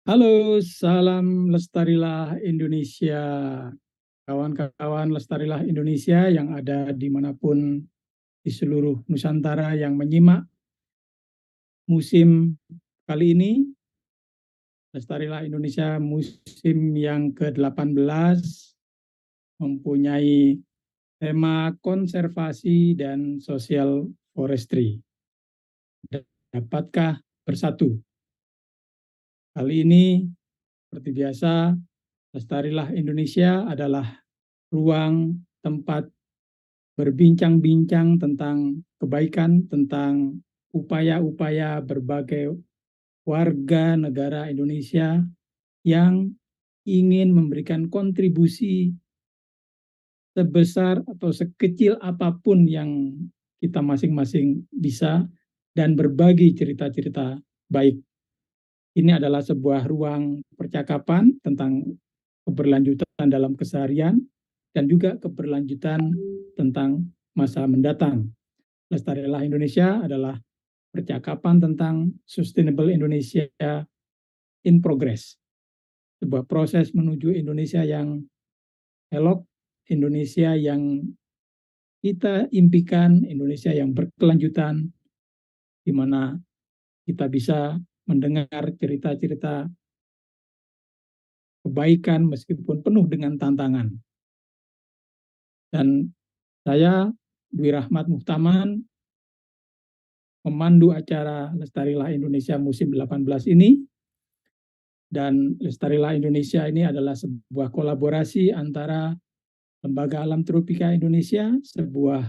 Halo, salam lestarilah Indonesia. Kawan-kawan lestarilah Indonesia yang ada dimanapun di seluruh Nusantara yang menyimak musim kali ini. Lestarilah Indonesia musim yang ke-18 mempunyai tema konservasi dan social forestry. Dapatkah bersatu? Kali ini, seperti biasa, Lestarilah Indonesia adalah ruang tempat berbincang-bincang tentang kebaikan, tentang upaya-upaya berbagai warga negara Indonesia yang ingin memberikan kontribusi sebesar atau sekecil apapun yang kita masing-masing bisa dan berbagi cerita-cerita baik. Ini adalah sebuah ruang percakapan tentang keberlanjutan dalam keseharian dan juga keberlanjutan tentang masa mendatang. Lestarilah Indonesia adalah percakapan tentang Sustainable Indonesia in Progress, sebuah proses menuju Indonesia yang elok, Indonesia yang kita impikan, Indonesia yang berkelanjutan, di mana kita bisa mendengar cerita-cerita kebaikan meskipun penuh dengan tantangan. Dan saya, Dwi Rahmat Muhtaman, memandu acara Lestarilah Indonesia musim 18 ini. Dan Lestarilah Indonesia ini adalah sebuah kolaborasi antara Lembaga Alam Tropika Indonesia, sebuah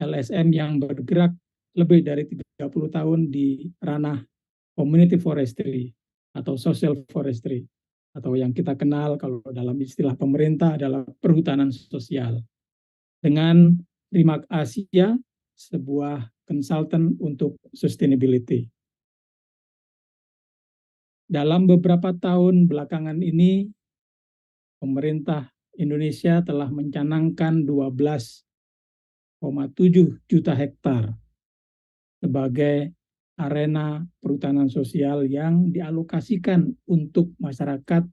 LSM yang bergerak lebih dari 30 tahun di ranah community forestry atau social forestry, atau yang kita kenal kalau dalam istilah pemerintah adalah perhutanan sosial. Dengan Rimak Asia, sebuah konsultan untuk sustainability. Dalam beberapa tahun belakangan ini, pemerintah Indonesia telah mencanangkan 12,7 juta hektar sebagai arena perhutanan sosial yang dialokasikan untuk masyarakat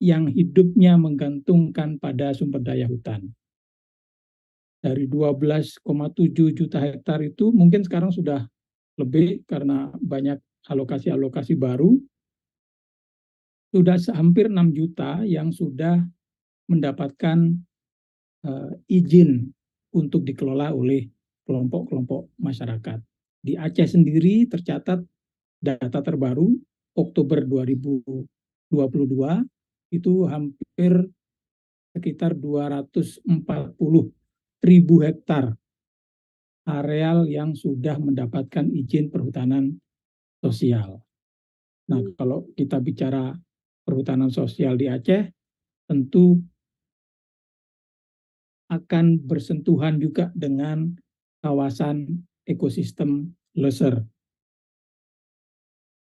yang hidupnya menggantungkan pada sumber daya hutan. Dari 12,7 juta hektar itu mungkin sekarang sudah lebih karena banyak alokasi-alokasi baru, sudah hampir 6 juta yang sudah mendapatkan izin untuk dikelola oleh kelompok-kelompok masyarakat. Di Aceh sendiri tercatat data terbaru Oktober 2022 itu hampir sekitar 240.000 hektar areal yang sudah mendapatkan izin perhutanan sosial. Nah, kalau kita bicara perhutanan sosial di Aceh, tentu akan bersentuhan juga dengan kawasan ekosistem Loser.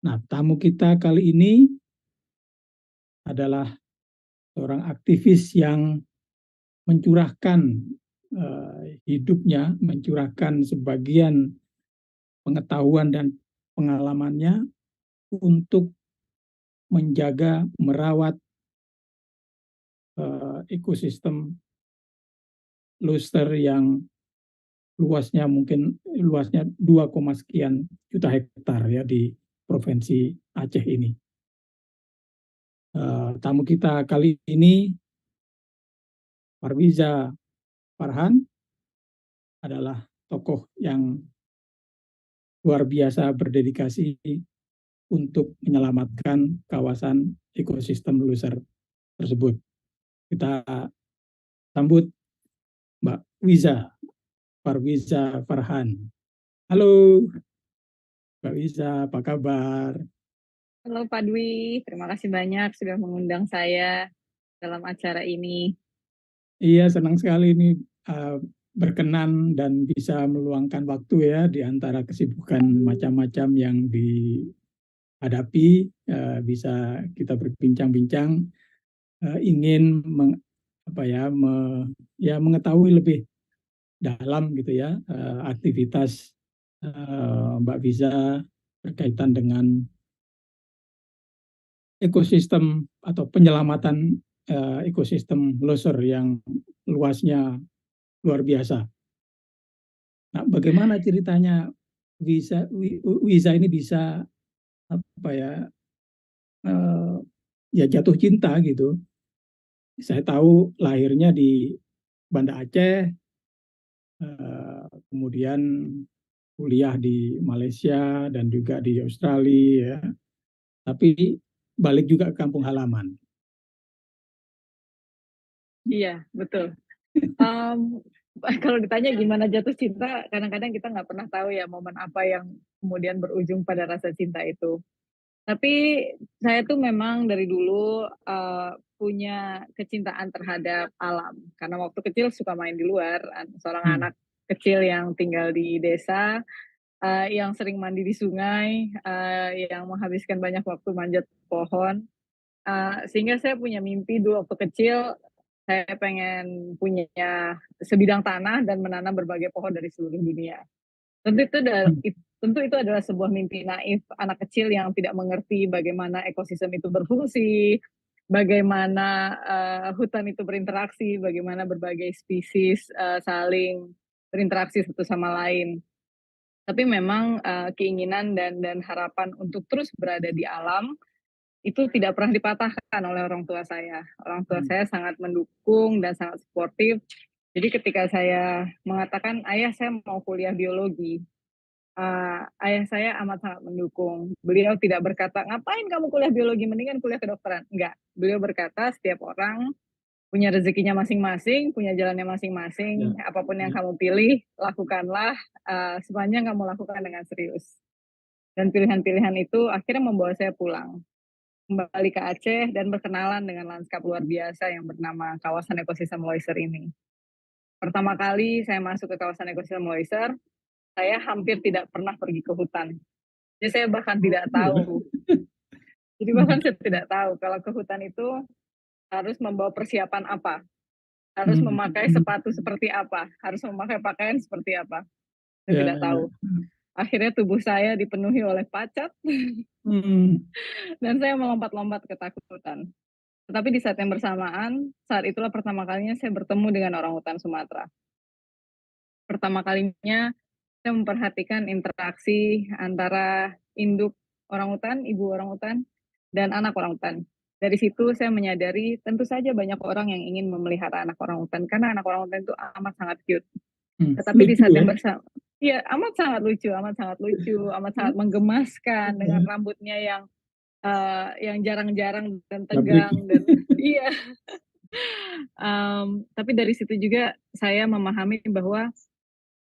Nah, tamu kita kali ini adalah seorang aktivis yang mencurahkan hidupnya, mencurahkan sebagian pengetahuan dan pengalamannya untuk menjaga, merawat ekosistem Loser yang luasnya 2, sekian juta hektar ya di provinsi Aceh ini. Tamu kita kali ini, Parwiza Farhan, adalah tokoh yang luar biasa berdedikasi untuk menyelamatkan kawasan ekosistem Loser tersebut. Kita sambut Mbak Wiza, Parwiza Farhan. Halo, Mbak Wiza, apa kabar? Halo Pak Dwi, terima kasih banyak sudah mengundang saya dalam acara ini. Iya, senang sekali ini uh, berkenan dan bisa meluangkan waktu ya di antara kesibukan macam-macam yang dihadapi, bisa kita berbincang-bincang, ingin apa ya, ya mengetahui lebih dalam gitu ya aktivitas Mbak Visa berkaitan dengan ekosistem atau penyelamatan ekosistem loser yang luasnya luar biasa. Nah, bagaimana ceritanya Wiza ini bisa apa ya ya jatuh cinta gitu. Saya tahu lahirnya di Banda Aceh, kemudian kuliah di Malaysia dan juga di Australia, ya. Tapi balik juga ke kampung halaman. Iya, betul. Um, Kalau ditanya gimana jatuh cinta, kadang-kadang kita nggak pernah tahu ya momen apa yang kemudian berujung pada rasa cinta itu. Tapi saya tuh memang dari dulu punya kecintaan terhadap alam. Karena waktu kecil suka main di luar, seorang anak kecil yang tinggal di desa, yang sering mandi di sungai, yang menghabiskan banyak waktu manjat pohon. Sehingga saya punya mimpi dulu waktu kecil, saya pengen punya sebidang tanah dan menanam berbagai pohon dari seluruh dunia. Tentu itu adalah sebuah mimpi naif anak kecil yang tidak mengerti bagaimana ekosistem itu berfungsi, bagaimana hutan itu berinteraksi, bagaimana berbagai spesies saling berinteraksi satu sama lain. Tapi memang keinginan dan harapan untuk terus berada di alam itu tidak pernah dipatahkan oleh orang tua saya. Orang tua saya sangat mendukung dan sangat suportif. Jadi ketika saya mengatakan, ayah saya mau kuliah biologi, ayah saya amat sangat mendukung. Beliau tidak berkata, ngapain kamu kuliah biologi, mendingan kuliah kedokteran. Enggak, beliau berkata setiap orang punya rezekinya masing-masing, punya jalannya masing-masing. Apapun yang kamu pilih, lakukanlah sepanjang kamu lakukan dengan serius. Dan pilihan-pilihan itu akhirnya membawa saya pulang kembali ke Aceh dan berkenalan dengan lanskap luar biasa yang bernama kawasan ekosistem Loiser ini. Pertama kali saya masuk ke kawasan ekosistem Loiser, saya hampir tidak pernah pergi ke hutan. Jadi saya bahkan tidak tahu. Jadi bahkan saya tidak tahu kalau ke hutan itu harus membawa persiapan apa, harus memakai sepatu seperti apa, harus memakai pakaian seperti apa. Saya tidak tahu. Akhirnya tubuh saya dipenuhi oleh pacat dan saya melompat-lompat ketakutan. Tetapi di saat yang bersamaan, saat itulah pertama kalinya saya bertemu dengan orang hutan Sumatera. Pertama kalinya saya memperhatikan interaksi antara induk orang hutan, ibu orang hutan, dan anak orang hutan. Dari situ saya menyadari tentu saja banyak orang yang ingin memelihara anak orang hutan karena anak orang hutan itu amat sangat cute. Tetapi di saat yang bersama, ya amat sangat lucu, amat sangat menggemaskan dengan rambutnya yang jarang-jarang dan tegang dan iya. Tapi dari situ juga saya memahami bahwa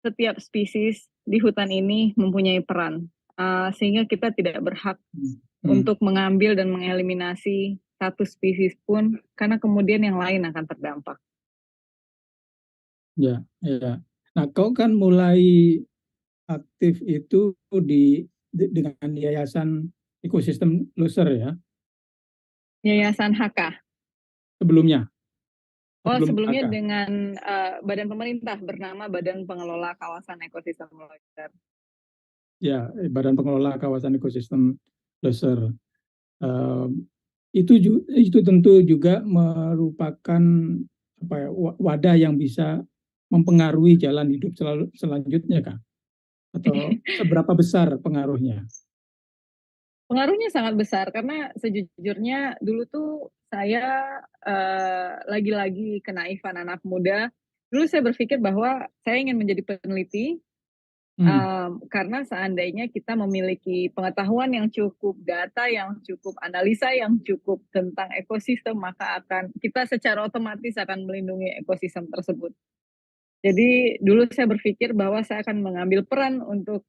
setiap spesies di hutan ini mempunyai peran, sehingga kita tidak berhak untuk mengambil dan mengeliminasi satu spesies pun, karena kemudian yang lain akan terdampak. Ya, ya. Nah, kau kan mulai aktif itu dengan Yayasan Ekosistem Loser, ya? Yayasan HK. Sebelumnya? Sebelumnya dengan badan pemerintah bernama Badan Pengelola Kawasan Ekosistem Loiser. Ya, Badan Pengelola Kawasan Ekosistem Loiser. Itu tentu juga merupakan wadah yang bisa mempengaruhi jalan hidup selanjutnya, Kak? Atau seberapa besar pengaruhnya? Pengaruhnya sangat besar karena sejujurnya dulu tuh saya lagi-lagi kenaifan anak muda. Dulu saya berpikir bahwa saya ingin menjadi peneliti karena seandainya kita memiliki pengetahuan yang cukup, data yang cukup, analisa yang cukup tentang ekosistem, maka kita secara otomatis akan melindungi ekosistem tersebut. Jadi dulu saya berpikir bahwa saya akan mengambil peran untuk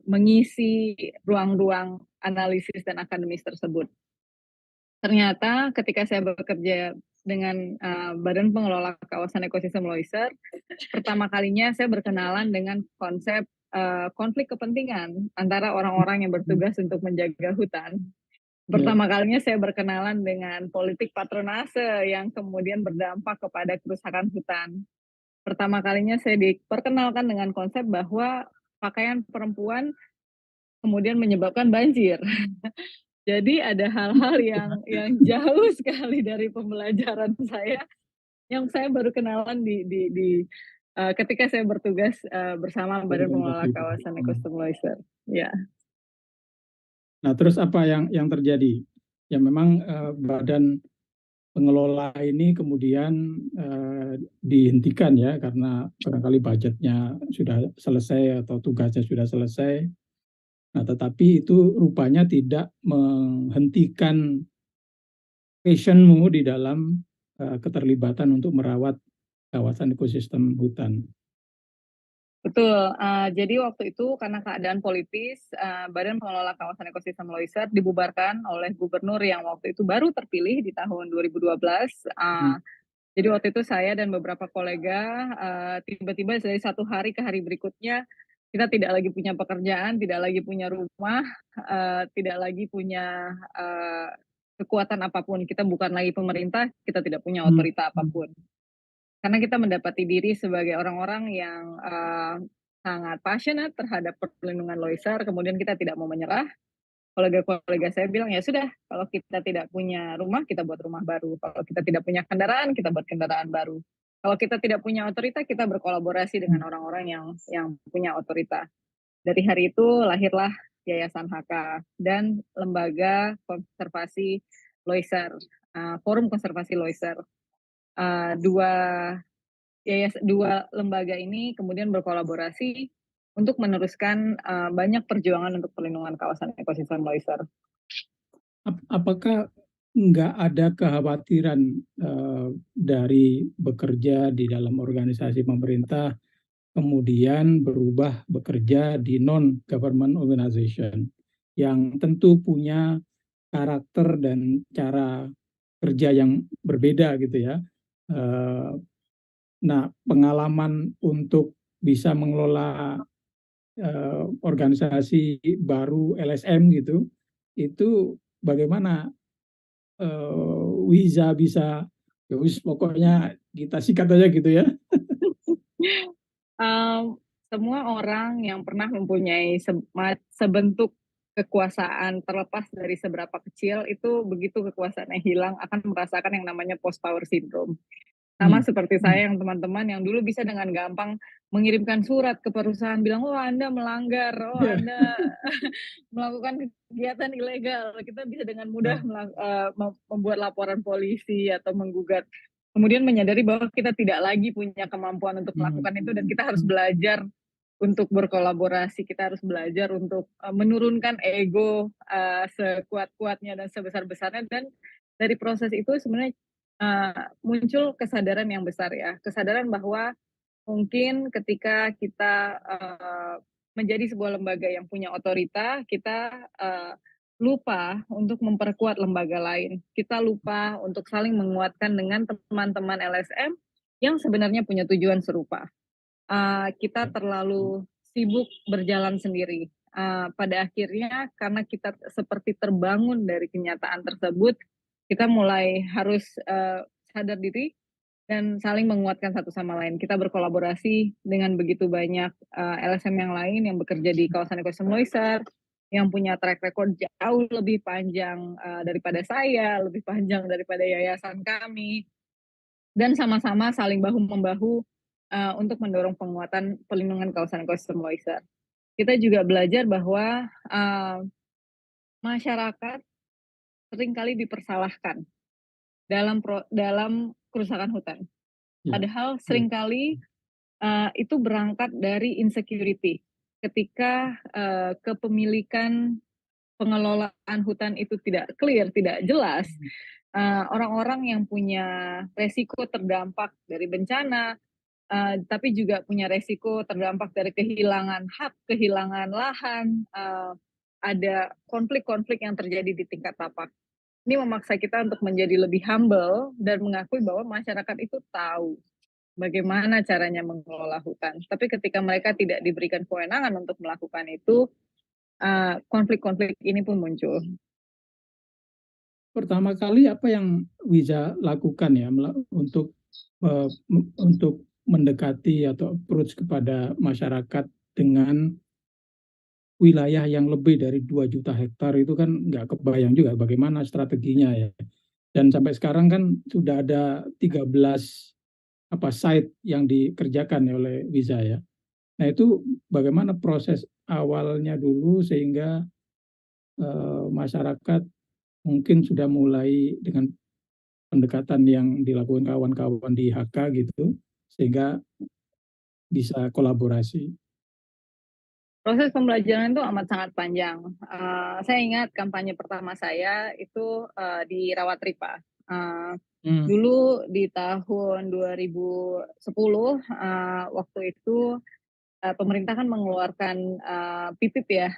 mengisi ruang-ruang analisis dan akademis tersebut. Ternyata ketika saya bekerja dengan Badan Pengelola Kawasan Ekosistem Loiser, pertama kalinya saya berkenalan dengan konsep konflik kepentingan antara orang-orang yang bertugas untuk menjaga hutan. Pertama kalinya saya berkenalan dengan politik patronase yang kemudian berdampak kepada kerusakan hutan. Pertama kalinya saya diperkenalkan dengan konsep bahwa pakaian perempuan kemudian menyebabkan banjir. Jadi ada hal-hal yang jauh sekali dari pembelajaran saya, yang saya baru kenalan ketika saya bertugas bersama Badan Pengelola organisasi itu. Kawasan Ekosistem Loiser. Ya, Nah, terus apa yang terjadi? Ya memang badan pengelola ini kemudian dihentikan ya karena barangkali budgetnya sudah selesai atau tugasnya sudah selesai. Nah, tetapi itu rupanya tidak menghentikan passionmu di dalam keterlibatan untuk merawat kawasan ekosistem hutan. betul. Jadi waktu itu karena keadaan politis, Badan Pengelola Kawasan Ekosistem Loiser dibubarkan oleh gubernur yang waktu itu baru terpilih di tahun 2012. Jadi waktu itu saya dan beberapa kolega tiba-tiba dari satu hari ke hari berikutnya kita tidak lagi punya pekerjaan, tidak lagi punya rumah, tidak lagi punya kekuatan apapun. Kita bukan lagi pemerintah, kita tidak punya otorita apapun. Karena kita mendapati diri sebagai orang-orang yang sangat passionate terhadap perlindungan Loiser, kemudian kita tidak mau menyerah. Kolega-kolega saya bilang, ya sudah, kalau kita tidak punya rumah, kita buat rumah baru. Kalau kita tidak punya kendaraan, kita buat kendaraan baru. Kalau kita tidak punya otorita, kita berkolaborasi dengan orang-orang yang punya otorita. Dari hari itu lahirlah Yayasan HK dan Lembaga Konservasi Loiser, Forum Konservasi Loiser. Dua lembaga ini kemudian berkolaborasi untuk meneruskan banyak perjuangan untuk perlindungan kawasan ekosistem Loiser. Apakah nggak ada kekhawatiran dari bekerja di dalam organisasi pemerintah kemudian berubah bekerja di non-government organization yang tentu punya karakter dan cara kerja yang berbeda gitu ya. Nah, pengalaman untuk bisa mengelola organisasi baru LSM gitu, itu bagaimana Wiza bisa, ya pokoknya kita sikat aja gitu ya. Semua orang yang pernah mempunyai sebentuk kekuasaan terlepas dari seberapa kecil itu begitu kekuasaannya hilang akan merasakan yang namanya post power syndrome. Sama seperti saya yang teman-teman yang dulu bisa dengan gampang mengirimkan surat ke perusahaan bilang, oh Anda melanggar, oh Anda melakukan kegiatan ilegal. Kita bisa dengan mudah membuat laporan polisi atau menggugat. Kemudian menyadari bahwa kita tidak lagi punya kemampuan untuk melakukan itu dan kita harus belajar untuk berkolaborasi, kita harus belajar untuk menurunkan ego sekuat-kuatnya dan sebesar-besarnya, dan dari proses itu sebenarnya muncul kesadaran yang besar ya, kesadaran bahwa mungkin ketika kita menjadi sebuah lembaga yang punya otorita, kita lupa untuk memperkuat lembaga lain. Kita lupa untuk saling menguatkan dengan teman-teman LSM yang sebenarnya punya tujuan serupa. Kita terlalu sibuk berjalan sendiri. Pada akhirnya karena kita seperti terbangun dari kenyataan tersebut, kita mulai harus sadar diri dan saling menguatkan satu sama lain. Kita berkolaborasi dengan begitu banyak LSM yang lain yang bekerja di kawasan ekosistem Loiser, yang punya track record jauh lebih panjang daripada saya, lebih panjang daripada yayasan kami, dan sama-sama saling bahu-membahu untuk mendorong penguatan perlindungan kawasan ekosistem Loiser. Kita juga belajar bahwa masyarakat seringkali dipersalahkan dalam kerusakan hutan. Padahal seringkali itu berangkat dari insecurity. Ketika kepemilikan pengelolaan hutan itu tidak clear, tidak jelas, orang-orang yang punya resiko terdampak dari bencana, tapi juga punya resiko terdampak dari kehilangan hak, kehilangan lahan, ada konflik-konflik yang terjadi di tingkat tapak. Ini memaksa kita untuk menjadi lebih humble dan mengakui bahwa masyarakat itu tahu bagaimana caranya mengelola hutan. Tapi ketika mereka tidak diberikan kewenangan untuk melakukan itu, konflik-konflik ini pun muncul. Pertama kali apa yang Wiza lakukan ya untuk mendekati atau approach kepada masyarakat dengan wilayah yang lebih dari 2 juta hektar itu kan nggak kebayang juga bagaimana strateginya ya. Dan sampai sekarang kan sudah ada 13 site yang dikerjakan oleh Wiza ya. Nah itu bagaimana proses awalnya dulu sehingga masyarakat mungkin sudah mulai dengan pendekatan yang dilakukan kawan-kawan di HK gitu sehingga bisa kolaborasi. Proses pembelajaran itu amat sangat panjang. Saya ingat kampanye pertama saya itu di Rawatripa. Dulu di tahun 2010, waktu itu pemerintah kan mengeluarkan PIPIP ya,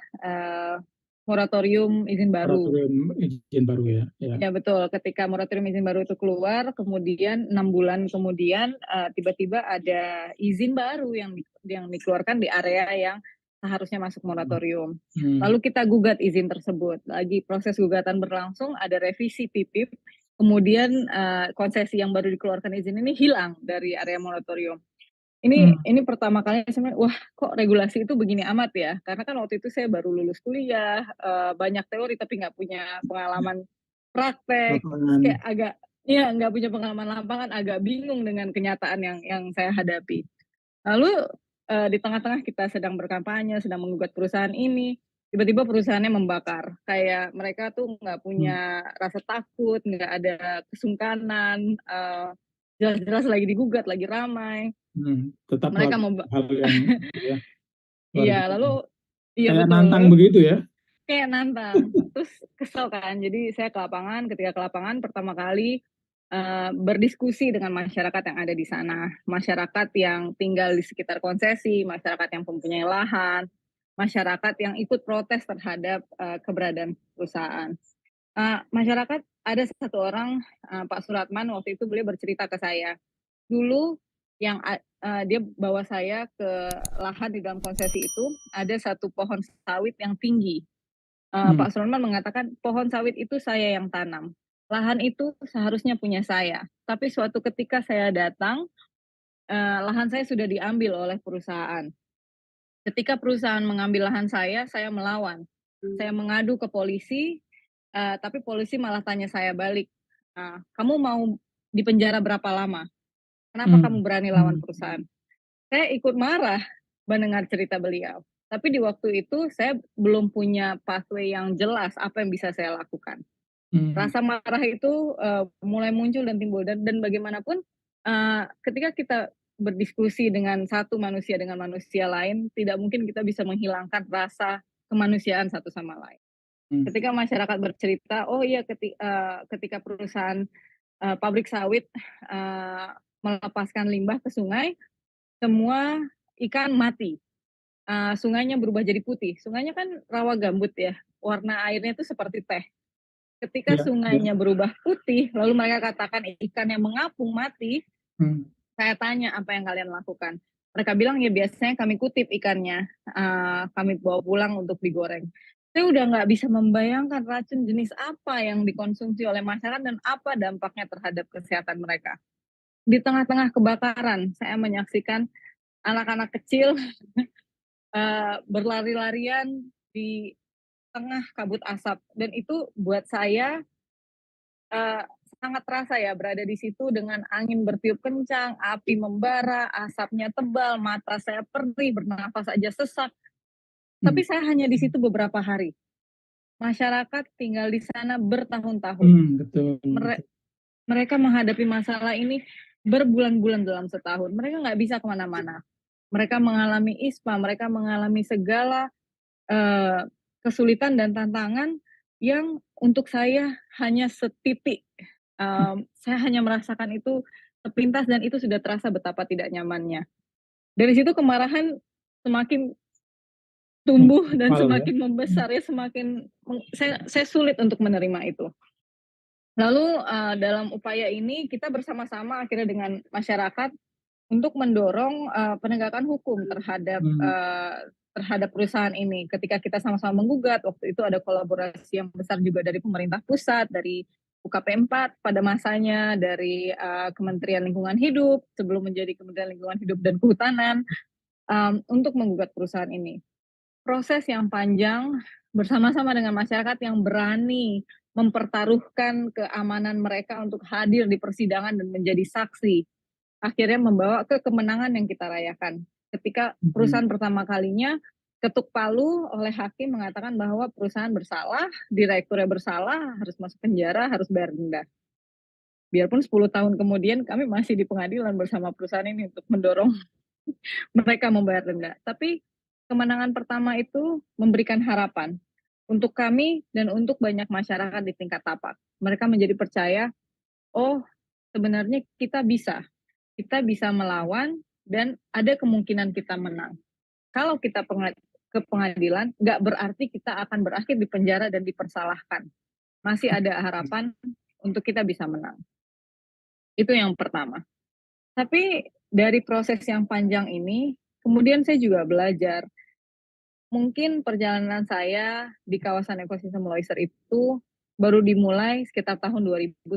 moratorium izin baru. Moratorium izin baru ya. Ya betul, ketika moratorium izin baru itu keluar, kemudian 6 bulan kemudian tiba-tiba ada izin baru yang dikeluarkan di area yang seharusnya masuk moratorium. Lalu kita gugat izin tersebut. Lagi proses gugatan berlangsung, ada revisi PIPIP, kemudian konsesi yang baru dikeluarkan izin ini hilang dari area moratorium. Ini pertama kali sebenarnya, wah kok regulasi itu begini amat ya? Karena kan waktu itu saya baru lulus kuliah, banyak teori tapi nggak punya pengalaman praktek, kayak agak nggak punya pengalaman lapangan, agak bingung dengan kenyataan yang saya hadapi. Lalu di tengah-tengah kita sedang berkampanye, sedang menggugat perusahaan ini, tiba-tiba perusahaannya membakar. Kayak mereka tuh nggak punya rasa takut, nggak ada kesungkanan, jelas-jelas lagi digugat, lagi ramai. Tetap Mereka mau hal yang ya, iya, lalu iya kayak betul. nantang Lalu, begitu ya. kayak nantang. Terus kesel kan. Jadi saya ke lapangan, ketika ke lapangan pertama kali berdiskusi dengan masyarakat yang ada di sana. Masyarakat yang tinggal di sekitar konsesi, masyarakat yang mempunyai lahan, masyarakat yang ikut protes terhadap keberadaan perusahaan. Masyarakat ada satu orang, Pak Suratman, waktu itu beliau bercerita ke saya. Dulu yang dia bawa saya ke lahan di dalam konsesi itu, ada satu pohon sawit yang tinggi. Pak Suratman mengatakan, pohon sawit itu saya yang tanam. Lahan itu seharusnya punya saya. Tapi suatu ketika saya datang, lahan saya sudah diambil oleh perusahaan. Ketika perusahaan mengambil lahan saya melawan. Saya mengadu ke polisi, tapi polisi malah tanya saya balik, kamu mau dipenjara berapa lama? Kenapa kamu berani lawan perusahaan? Saya ikut marah mendengar cerita beliau. Tapi di waktu itu saya belum punya pathway yang jelas apa yang bisa saya lakukan. Rasa marah itu mulai muncul dan timbul dan bagaimanapun ketika kita berdiskusi dengan satu manusia dengan manusia lain, tidak mungkin kita bisa menghilangkan rasa kemanusiaan satu sama lain. Ketika masyarakat bercerita, oh iya ketika perusahaan pabrik sawit melepaskan limbah ke sungai, semua ikan mati. Sungainya berubah jadi putih. Sungainya kan rawa gambut ya, warna airnya itu seperti teh. Ketika sungainya berubah putih, lalu mereka katakan ikan yang mengapung mati, saya tanya apa yang kalian lakukan. Mereka bilang ya biasanya kami kutip ikannya, kami bawa pulang untuk digoreng. Saya udah nggak bisa membayangkan racun jenis apa yang dikonsumsi oleh masyarakat dan apa dampaknya terhadap kesehatan mereka. Di tengah-tengah kebakaran, saya menyaksikan anak-anak kecil berlari-larian di tengah kabut asap. Dan itu buat saya sangat terasa ya berada di situ dengan angin bertiup kencang, api membara, asapnya tebal, mata saya perih, bernafas aja sesak. Tapi saya hanya di situ beberapa hari. Masyarakat tinggal di sana bertahun-tahun. Mereka menghadapi masalah ini berbulan-bulan dalam setahun. Mereka nggak bisa kemana-mana. Mereka mengalami ISPA, mereka mengalami segala kesulitan dan tantangan yang untuk saya hanya setitik. Saya hanya merasakan itu sepintas dan itu sudah terasa betapa tidak nyamannya. Dari situ kemarahan semakin tumbuh dan semakin membesar ya, semakin saya sulit untuk menerima itu. Lalu dalam upaya ini kita bersama-sama akhirnya dengan masyarakat untuk mendorong penegakan hukum terhadap perusahaan ini. Ketika kita sama-sama menggugat, waktu itu ada kolaborasi yang besar juga dari pemerintah pusat, dari UKP 4 pada masanya, dari Kementerian Lingkungan Hidup sebelum menjadi Kementerian Lingkungan Hidup dan Kehutanan untuk menggugat perusahaan ini. proses yang panjang bersama-sama dengan masyarakat yang berani mempertaruhkan keamanan mereka untuk hadir di persidangan dan menjadi saksi, akhirnya membawa ke kemenangan yang kita rayakan. Ketika perusahaan pertama kalinya ketuk palu oleh hakim mengatakan bahwa perusahaan bersalah, direkturnya bersalah, harus masuk penjara, harus bayar denda. Biarpun 10 tahun kemudian kami masih di pengadilan bersama perusahaan ini untuk mendorong mereka membayar denda. Tapi kemenangan pertama itu memberikan harapan untuk kami dan untuk banyak masyarakat di tingkat tapak. Mereka menjadi percaya, oh sebenarnya kita bisa melawan dan ada kemungkinan kita menang. Kalau kita ke pengadilan, nggak berarti kita akan berakhir di penjara dan dipersalahkan. Masih ada harapan untuk kita bisa menang. Itu yang pertama. Tapi dari proses yang panjang ini, kemudian saya juga belajar. Mungkin perjalanan saya di kawasan ekosistem Loiser itu baru dimulai sekitar tahun 2010.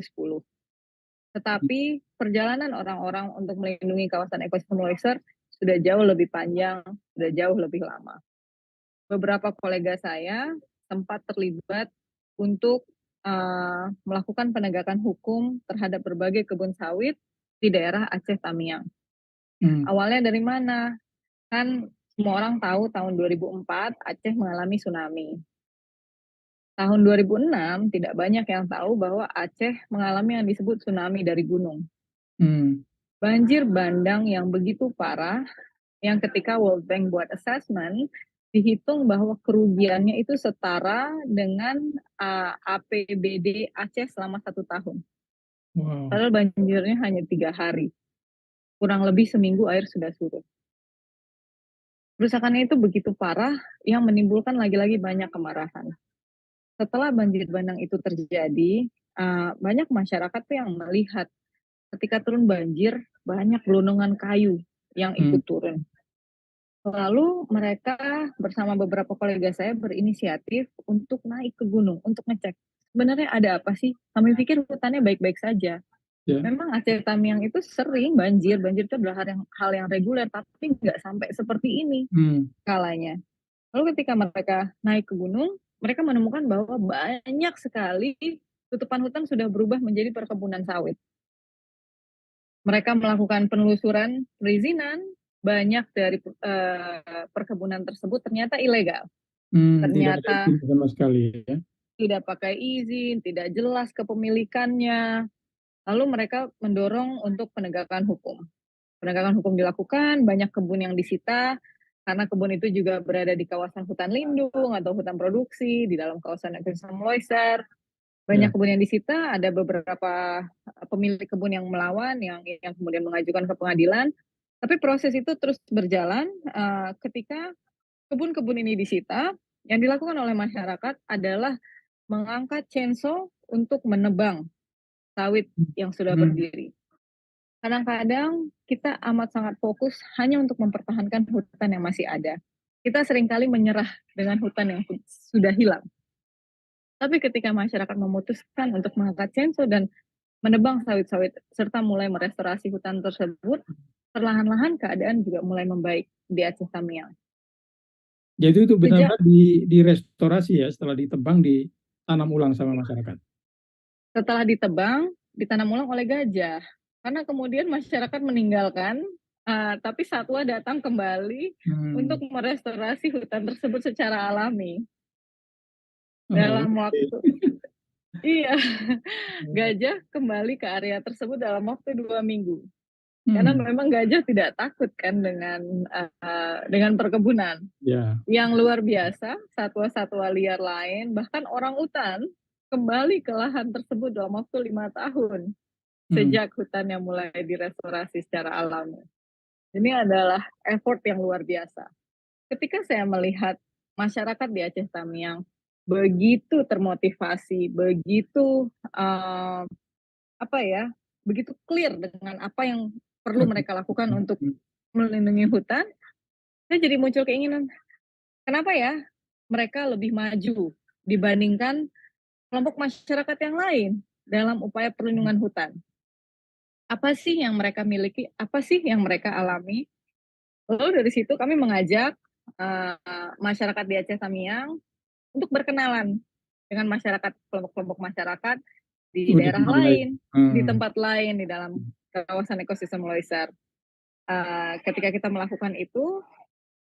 Tetapi perjalanan orang-orang untuk melindungi kawasan ekosistem Loiser sudah jauh lebih panjang, sudah jauh lebih lama. Beberapa kolega saya sempat terlibat untuk melakukan penegakan hukum terhadap berbagai kebun sawit di daerah Aceh Tamiang. Awalnya dari mana? Kan semua orang tahu tahun 2004 Aceh mengalami tsunami. Tahun 2006 tidak banyak yang tahu bahwa Aceh mengalami yang disebut tsunami dari gunung. Banjir bandang yang begitu parah, yang ketika World Bank buat assessment, dihitung bahwa kerugiannya itu setara dengan APBD Aceh selama 1 tahun. Wow. Padahal banjirnya hanya 3 hari. Kurang lebih seminggu air sudah surut. Kerusakannya itu begitu parah yang menimbulkan lagi-lagi banyak kemarahan. Setelah banjir bandang itu terjadi, banyak masyarakat tuh yang melihat ketika turun banjir, banyak gelondongan kayu yang ikut turun. Lalu mereka bersama beberapa kolega saya berinisiatif untuk naik ke gunung, untuk ngecek. Sebenarnya ada apa sih? Kami pikir hutannya baik-baik saja. Memang Aceh Tamiang itu sering banjir itu adalah hal yang reguler, tapi nggak sampai seperti ini skalanya. Lalu ketika mereka naik ke gunung, mereka menemukan bahwa banyak sekali tutupan hutan sudah berubah menjadi perkebunan sawit. Mereka melakukan penelusuran perizinan, banyak dari perkebunan tersebut ternyata ilegal. Ternyata tidak sama sekali ya. Tidak pakai izin, tidak jelas kepemilikannya. Lalu mereka mendorong untuk penegakan hukum. Penegakan hukum dilakukan, banyak kebun yang disita, karena kebun itu juga berada di kawasan hutan lindung atau hutan produksi, di dalam kawasan ekosistem Loiser. Banyak kebun yang disita, ada beberapa pemilik kebun yang melawan, yang kemudian mengajukan ke pengadilan. Tapi proses itu terus berjalan ketika kebun-kebun ini disita, yang dilakukan oleh masyarakat adalah mengangkat chainsaw untuk menebang sawit yang sudah berdiri. Kadang-kadang kita amat sangat fokus hanya untuk mempertahankan hutan yang masih ada. Kita seringkali menyerah dengan hutan yang sudah hilang. Tapi ketika masyarakat memutuskan untuk mengangkat chainsaw dan menebang sawit-sawit serta mulai merestorasi hutan tersebut, perlahan-lahan keadaan juga mulai membaik di Aceh Tamiang. Jadi itu benar-benar direstorasi ya, setelah ditebang ditanam ulang sama masyarakat. Setelah ditebang, ditanam ulang oleh gajah. Karena kemudian masyarakat meninggalkan, tapi satwa datang kembali untuk merestorasi hutan tersebut secara alami. Dalam waktu iya, gajah kembali ke area tersebut dalam waktu 2 minggu. Karena memang gajah tidak takut kan dengan perkebunan. Yang luar biasa, satwa-satwa liar lain, bahkan orangutan kembali ke lahan tersebut dalam waktu 5 tahun sejak hutan yang mulai direstorasi secara alami. Ini adalah effort yang luar biasa. Ketika saya melihat masyarakat di Aceh Tamiang begitu termotivasi, begitu begitu clear dengan apa yang perlu mereka lakukan untuk melindungi hutan, saya jadi muncul keinginan, kenapa ya mereka lebih maju dibandingkan kelompok masyarakat yang lain dalam upaya perlindungan hutan. Apa sih yang mereka miliki? Apa sih yang mereka alami? Lalu dari situ kami mengajak masyarakat di Aceh Tamiang untuk berkenalan dengan masyarakat, kelompok-kelompok masyarakat di Di daerah tempat lain. lain, di tempat lain di dalam kawasan ekosistem Loiser. Ketika kita melakukan itu,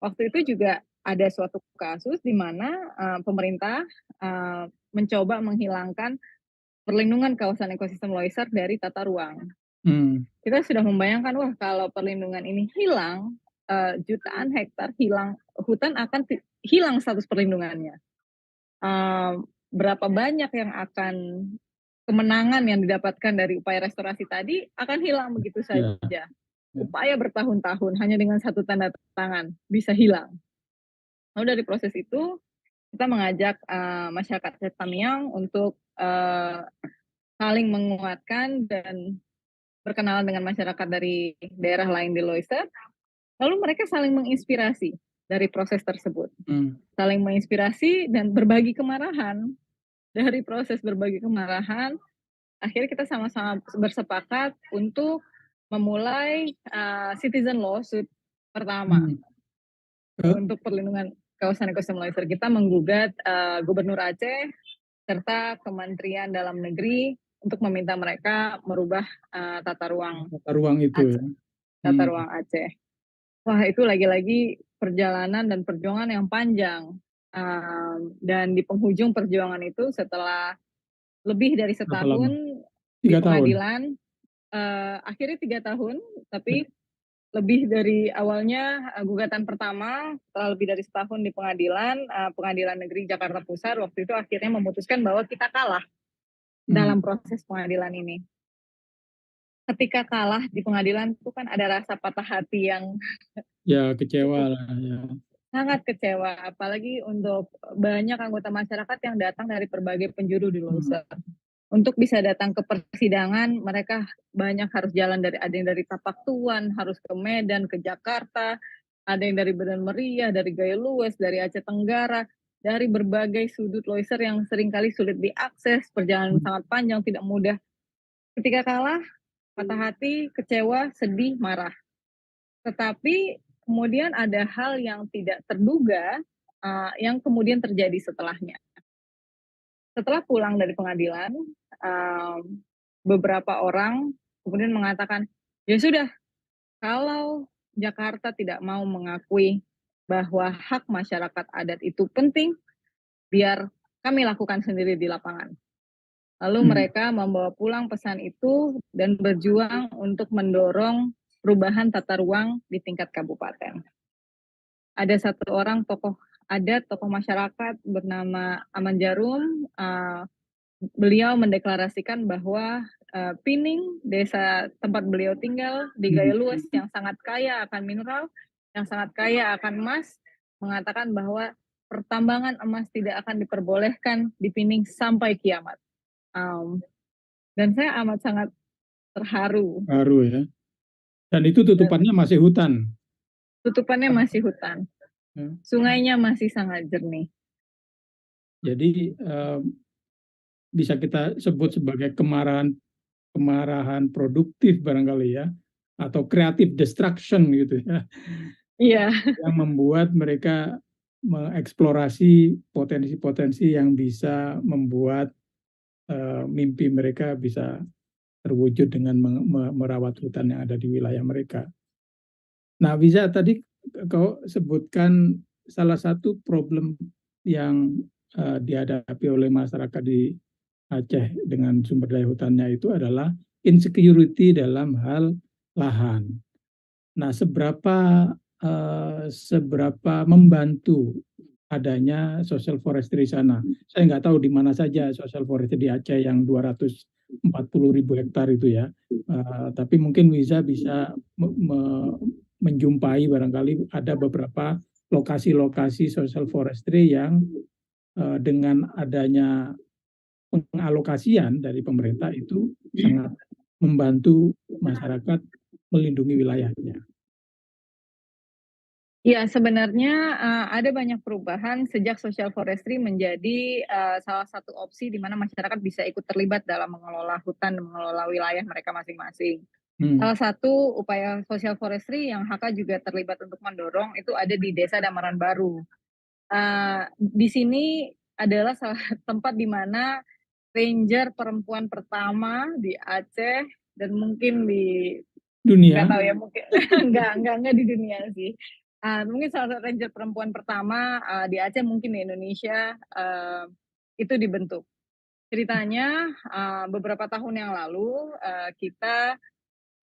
waktu itu juga ada suatu kasus di mana pemerintah mencoba menghilangkan perlindungan kawasan ekosistem Loiser dari tata ruang. Kita sudah membayangkan, wah kalau perlindungan ini hilang, jutaan hektar hilang, hutan akan hilang status perlindungannya. Berapa banyak yang akan kemenangan yang didapatkan dari upaya restorasi tadi akan hilang begitu saja. Upaya bertahun-tahun hanya dengan satu tanda tangan bisa hilang. Lalu dari proses itu kita mengajak masyarakat Tamiang untuk saling menguatkan dan berkenalan dengan masyarakat dari daerah lain di Loiser. Lalu mereka saling menginspirasi dari proses tersebut. Saling menginspirasi dan berbagi kemarahan. Dari proses berbagi kemarahan, akhirnya kita sama-sama bersepakat untuk memulai citizen lawsuit pertama untuk perlindungan kawasan ekosistem Loiser. Kita menggugat Gubernur Aceh serta Kementerian Dalam Negeri untuk meminta mereka merubah tata ruang itu Aceh. ya. Tata ruang Aceh. Wah, itu lagi-lagi perjalanan dan perjuangan yang panjang. Dan di penghujung perjuangan itu setelah lebih dari setahun di pengadilan, akhirnya 3 tahun, tapi lebih dari awalnya gugatan pertama, setelah lebih dari setahun di pengadilan, Pengadilan Negeri Jakarta Pusat waktu itu akhirnya memutuskan bahwa kita kalah dalam proses pengadilan ini. Ketika kalah di pengadilan itu kan ada rasa patah hati yang kecewa lah ya. Sangat kecewa, apalagi untuk banyak anggota masyarakat yang datang dari berbagai penjuru di Loiser. Untuk bisa datang ke persidangan, mereka banyak harus jalan ada yang dari Tapak Tuan, harus ke Medan, ke Jakarta, ada yang dari Badan Meriah, dari Gaya Luwes, dari Aceh Tenggara, dari berbagai sudut Loiser yang seringkali sulit diakses, perjalanan sangat panjang, tidak mudah. Ketika kalah, patah hati, kecewa, sedih, marah. Tetapi kemudian ada hal yang tidak terduga yang kemudian terjadi setelahnya. Setelah pulang dari pengadilan, beberapa orang kemudian mengatakan, ya sudah, kalau Jakarta tidak mau mengakui bahwa hak masyarakat adat itu penting, biar kami lakukan sendiri di lapangan. Lalu mereka membawa pulang pesan itu dan berjuang untuk mendorong perubahan tata ruang di tingkat kabupaten. Ada satu orang tokoh adat, tokoh masyarakat bernama Aman Jarum. Beliau mendeklarasikan bahwa Pining, desa tempat beliau tinggal di Gaya Luwes yang sangat kaya akan mineral, yang sangat kaya akan emas, mengatakan bahwa pertambangan emas tidak akan diperbolehkan di Pining sampai kiamat. Dan saya amat sangat terharu. Terharu ya. Dan itu tutupannya masih hutan. Tutupannya masih hutan. Sungainya masih sangat jernih. Jadi bisa kita sebut sebagai kemarahan produktif barangkali ya, atau creative destruction gitu ya. Iya. Yang membuat mereka mengeksplorasi potensi-potensi yang bisa membuat mimpi mereka bisa terwujud dengan merawat hutan yang ada di wilayah mereka. Nah, Wiza, tadi kau sebutkan salah satu problem yang dihadapi oleh masyarakat di Aceh dengan sumber daya hutannya itu adalah insecurity dalam hal lahan. Nah, seberapa membantu adanya social forestry sana? Saya nggak tahu di mana saja social forestry di Aceh yang 240.000 hektar itu ya. Tapi mungkin Wiza bisa menjumpai barangkali ada beberapa lokasi-lokasi social forestry yang dengan adanya pengalokasian dari pemerintah itu sangat membantu masyarakat melindungi wilayahnya. Ya, sebenarnya ada banyak perubahan sejak social forestry menjadi salah satu opsi di mana masyarakat bisa ikut terlibat dalam mengelola hutan dan mengelola wilayah mereka masing-masing. Salah satu upaya social forestry yang HK juga terlibat untuk mendorong itu ada di Desa Damaran Baru. Di sini adalah salah tempat di mana ranger perempuan pertama di Aceh dan mungkin di nggak Dunia. tahu ya, mungkin nggak di dunia sih. Mungkin salah satu ranger perempuan pertama di Aceh, mungkin di Indonesia itu dibentuk. Ceritanya beberapa tahun yang lalu kita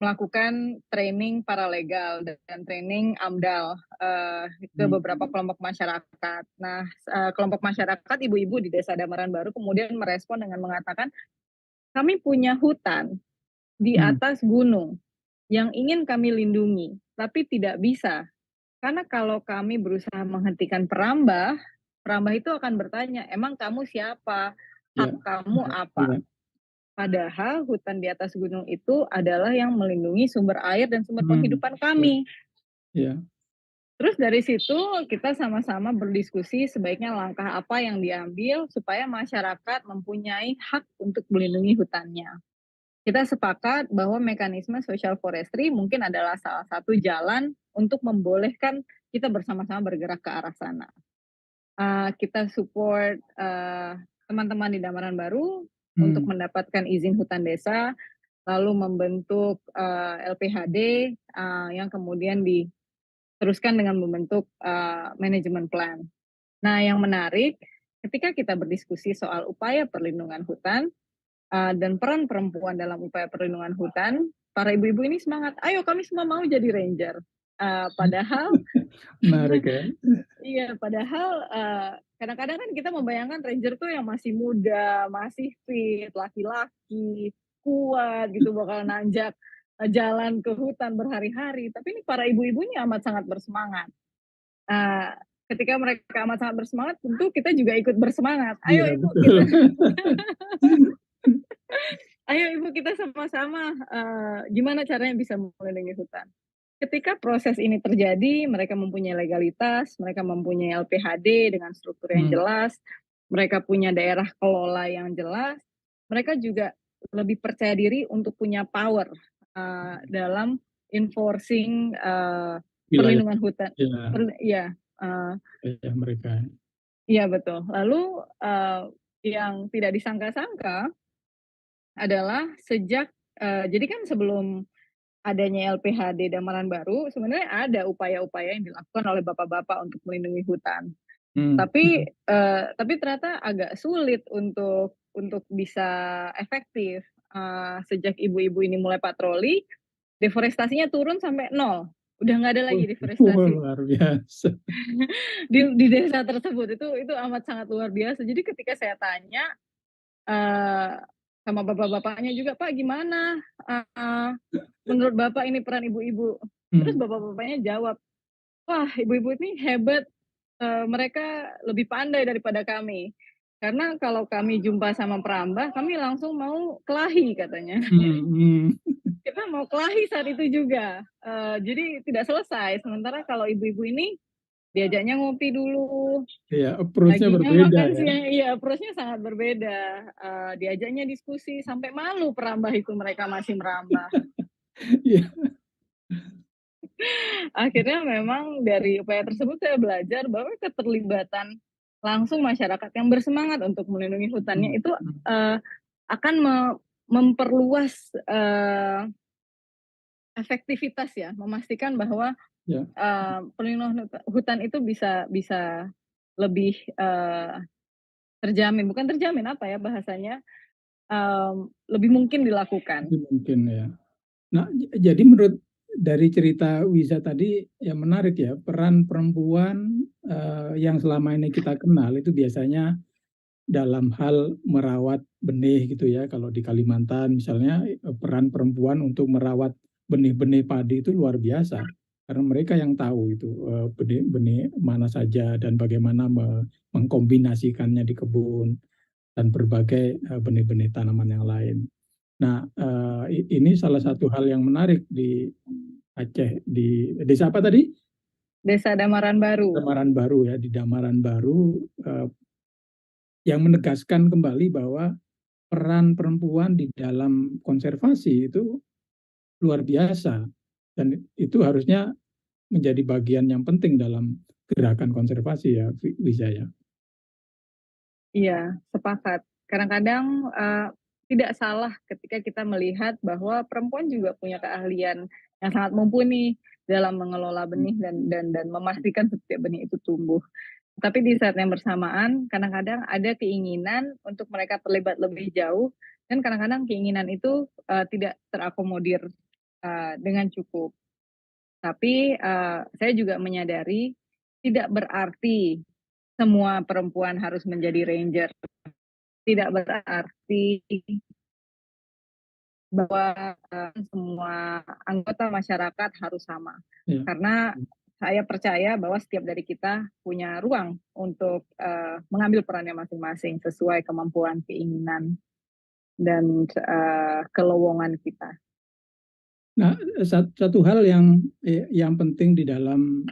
melakukan training paralegal dan training AMDAL ke beberapa kelompok masyarakat. Nah, kelompok masyarakat ibu-ibu di Desa Damaran Baru kemudian merespon dengan mengatakan, kami punya hutan di atas gunung yang ingin kami lindungi, tapi tidak bisa. Karena kalau kami berusaha menghentikan perambah, perambah itu akan bertanya, emang kamu siapa? Hak kamu apa? Padahal hutan di atas gunung itu adalah yang melindungi sumber air dan sumber penghidupan kami. Terus dari situ kita sama-sama berdiskusi sebaiknya langkah apa yang diambil supaya masyarakat mempunyai hak untuk melindungi hutannya. Kita sepakat bahwa mekanisme social forestry mungkin adalah salah satu jalan untuk membolehkan kita bersama-sama bergerak ke arah sana. Kita support teman-teman di Damaran Baru untuk mendapatkan izin hutan desa, lalu membentuk LPHD yang kemudian diteruskan dengan membentuk manajemen plan. Nah, yang menarik ketika kita berdiskusi soal upaya perlindungan hutan dan peran perempuan dalam upaya perlindungan hutan, para ibu-ibu ini semangat, ayo kami semua mau jadi ranger. Padahal menarik ya. Iya, padahal kadang-kadang kan kita membayangkan ranger tuh yang masih muda, masih fit, laki-laki, kuat gitu, bakal nanjak jalan ke hutan berhari-hari. Tapi ini para ibu-ibu ini amat sangat bersemangat. Ketika mereka amat sangat bersemangat, tentu kita juga ikut bersemangat. Ayo Iya, ibu betul. kita, ayo ibu kita sama-sama gimana caranya bisa melindungi hutan. Ketika proses ini terjadi, mereka mempunyai legalitas, mereka mempunyai LPHD dengan struktur yang jelas, mereka punya daerah kelola yang jelas, mereka juga lebih percaya diri untuk punya power dalam enforcing Wilayah perlindungan hutan. ya, mereka. Iya betul. Lalu yang tidak disangka-sangka adalah sejak jadi kan sebelum adanya LPHD Damaran Baru, sebenarnya ada upaya-upaya yang dilakukan oleh bapak-bapak untuk melindungi hutan. Tapi ternyata agak sulit untuk bisa efektif. Sejak ibu-ibu ini mulai patroli, deforestasinya turun sampai 0. Udah nggak ada lagi deforestasi. Luar biasa. di desa tersebut itu amat sangat luar biasa. Jadi ketika saya tanya sama bapak-bapaknya juga, Pak gimana? Menurut Bapak ini peran ibu-ibu? Terus bapak-bapaknya jawab, wah ibu-ibu ini hebat, mereka lebih pandai daripada kami. Karena kalau kami jumpa sama perambah, kami langsung mau kelahi katanya. Kita mau kelahi saat itu juga. Jadi tidak selesai. Sementara kalau ibu-ibu ini diajaknya ngopi dulu. Iya, approach-nya berbeda makan ya. siang, iya approach-nya sangat berbeda. Diajaknya diskusi sampai malu perambah itu mereka masih merambah. Iya. Akhirnya memang dari upaya tersebut saya belajar bahwa keterlibatan langsung masyarakat yang bersemangat untuk melindungi hutannya itu akan memperluas efektivitas ya, memastikan bahwa perlindungan hutan itu bisa lebih terjamin, bukan terjamin apa ya bahasanya, lebih mungkin dilakukan. Mungkin ya. Nah, jadi menurut dari cerita Wiza tadi yang menarik ya, peran perempuan yang selama ini kita kenal itu biasanya dalam hal merawat benih gitu ya. Kalau di Kalimantan misalnya peran perempuan untuk merawat benih-benih padi itu luar biasa. Karena mereka yang tahu itu benih-benih mana saja dan bagaimana mengkombinasikannya di kebun dan berbagai benih-benih tanaman yang lain. Nah, ini salah satu hal yang menarik di Aceh, di desa apa tadi? Desa Damaran Baru. Damaran Baru ya, di Damaran Baru yang menegaskan kembali bahwa peran perempuan di dalam konservasi itu luar biasa, dan itu harusnya menjadi bagian yang penting dalam gerakan konservasi ya, Wijaya. Iya, sepakat. Kadang-kadang tidak salah ketika kita melihat bahwa perempuan juga punya keahlian yang sangat mumpuni dalam mengelola benih dan memastikan setiap benih itu tumbuh. Tapi di saat yang bersamaan, kadang-kadang ada keinginan untuk mereka terlibat lebih jauh, dan kadang-kadang keinginan itu tidak terakomodir dengan cukup. Tapi saya juga menyadari tidak berarti semua perempuan harus menjadi ranger. Tidak berarti bahwa semua anggota masyarakat harus sama. Ya. Karena saya percaya bahwa setiap dari kita punya ruang untuk mengambil perannya masing-masing sesuai kemampuan, keinginan, dan kelowongan kita. Nah, satu hal yang penting di dalam